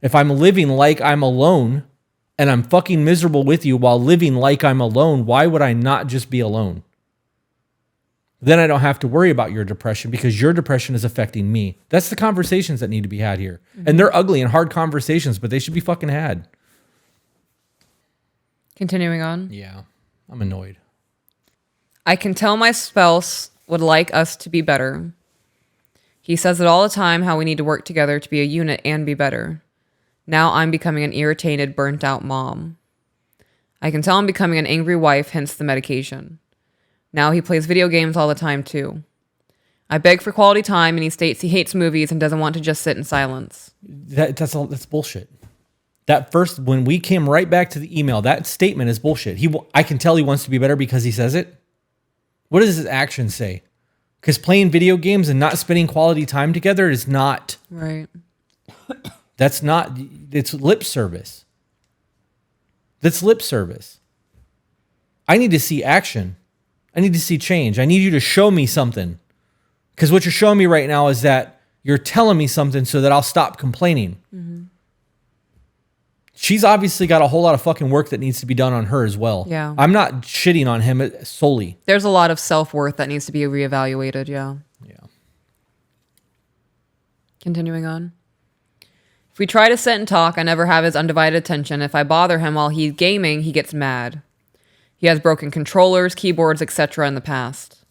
If I'm living like I'm alone and I'm fucking miserable with you while living like I'm alone, why would I not just be alone? Then I don't have to worry about your depression, because your depression is affecting me. That's the conversations that need to be had here. And they're ugly and hard conversations, but they should be fucking had. Continuing on. Yeah, I'm annoyed. I can tell my spouse would like us to be better. He says it all the time, how we need to work together to be a unit and be better. Now I'm becoming an irritated, burnt out mom. I can tell I'm becoming an angry wife, hence the medication. Now he plays video games all the time too. I beg for quality time, and he states he hates movies and doesn't want to just sit in silence. That's bullshit. That first, when we came right back to the email, that statement is bullshit. I can tell he wants to be better because he says it. What does his actions say? Because playing video games and not spending quality time together is not, Right. that's not, it's lip service. That's lip service. I need to see action. I need to see change. I need you to show me something. Because what you're showing me right now is that you're telling me something so that I'll stop complaining. Mm-hmm. She's obviously got a whole lot of fucking work that needs to be done on her as well. Yeah. I'm not shitting on him solely. There's a lot of self-worth that needs to be reevaluated. Yeah. Yeah. Continuing on. If we try to sit and talk, I never have his undivided attention. If I bother him while he's gaming, he gets mad. He has broken controllers, keyboards, etc. in the past.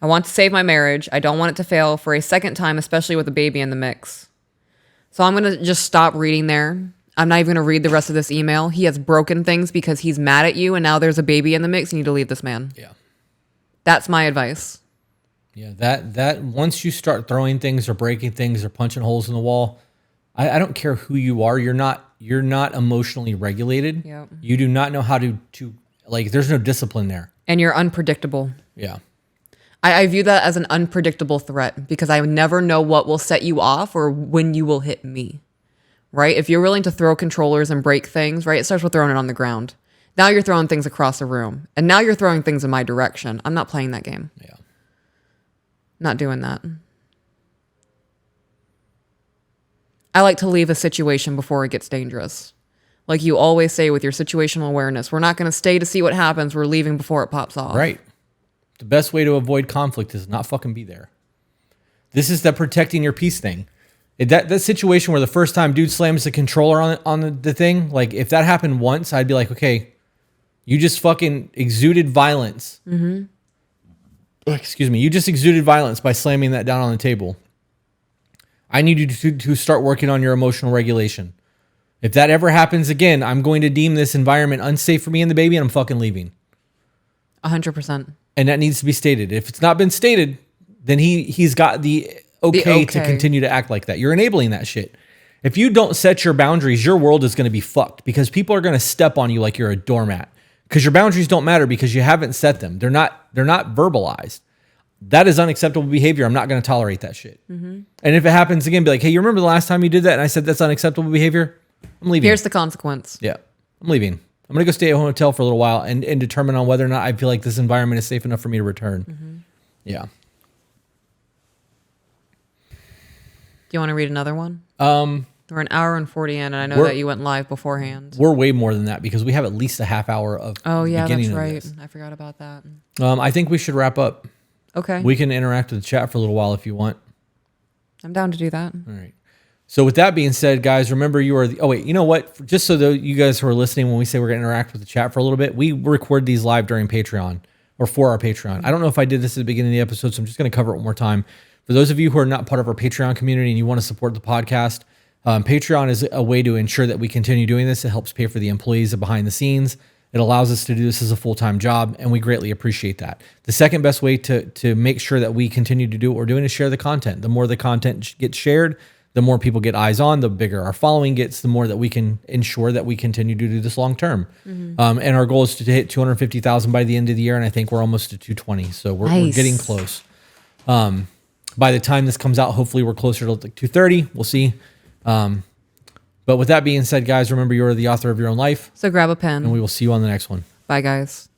I want to save my marriage. I don't want it to fail for a second time, especially with a baby in the mix. So I'm going to just stop reading there. I'm not even going to read the rest of this email. He has broken things because he's mad at you, and now there's a baby in the mix. You need to leave this man. Yeah. That's my advice. Yeah, that once you start throwing things or breaking things or punching holes in the wall, I don't care who you are. You're not emotionally regulated. Yep. You do not know how to like. There's no discipline there. And you're unpredictable. Yeah. I view that as an unpredictable threat because I never know what will set you off or when you will hit me. Right? If you're willing to throw controllers and break things, right? It starts with throwing it on the ground. Now you're throwing things across the room. And now you're throwing things in my direction. I'm not playing that game. Yeah. Not doing that. I like to leave a situation before it gets dangerous. Like you always say with your situational awareness, we're not going to stay to see what happens. We're leaving before it pops off. Right. The best way to avoid conflict is not fucking be there. This is the protecting your peace thing. That situation where the first time dude slams the controller on the thing, like if that happened once, I'd be like, okay, you just fucking exuded violence. Mm-hmm. Excuse me. You just exuded violence by slamming that down on the table. I need you to start working on your emotional regulation. If that ever happens again, I'm going to deem this environment unsafe for me and the baby, and I'm fucking leaving. 100%. And that needs to be stated. If it's not been stated, then he's got the okay to continue to act like that. You're enabling that shit. If you don't set your boundaries, your world is going to be fucked because people are going to step on you like you're a doormat. Because your boundaries don't matter because you haven't set them. They're not verbalized. That is unacceptable behavior. I'm not going to tolerate that shit. Mm-hmm. And if it happens again, be like, hey, you remember the last time you did that? And I said, that's unacceptable behavior. I'm leaving. Here's the consequence. Yeah, I'm leaving. I'm going to go stay at a hotel for a little while and determine on whether or not I feel like this environment is safe enough for me to return. Mm-hmm. Yeah. Do you want to read another one? We're an hour and 40 in, and I know that you went live beforehand. We're way more than that because we have at least a half hour of beginning that's right. Of this. I forgot about that. I think we should wrap up. Okay. We can interact with the chat for a little while if you want. I'm down to do that. All right. So with that being said, guys, remember you are oh wait, you know what? Just so that you guys who are listening, when we say we're going to interact with the chat for a little bit, we record these live during Patreon or for our Patreon. I don't know if I did this at the beginning of the episode, so I'm just going to cover it one more time. For those of you who are not part of our Patreon community and you want to support the podcast, Patreon is a way to ensure that we continue doing this. It helps pay for the employees behind the scenes. It allows us to do this as a full-time job, and we greatly appreciate that. The second best way to make sure that we continue to do what we're doing is share the content. The more the content gets shared, the more people get eyes on, the bigger our following gets, the more that we can ensure that we continue to do this long term. Mm-hmm. And our goal is to hit 250,000 by the end of the year, and I think we're almost at 220. So we're getting close. By the time this comes out, hopefully we're closer to like 230. We'll see. But with that being said, guys, remember you're the author of your own life. So grab a pen. And we will see you on the next one. Bye, guys.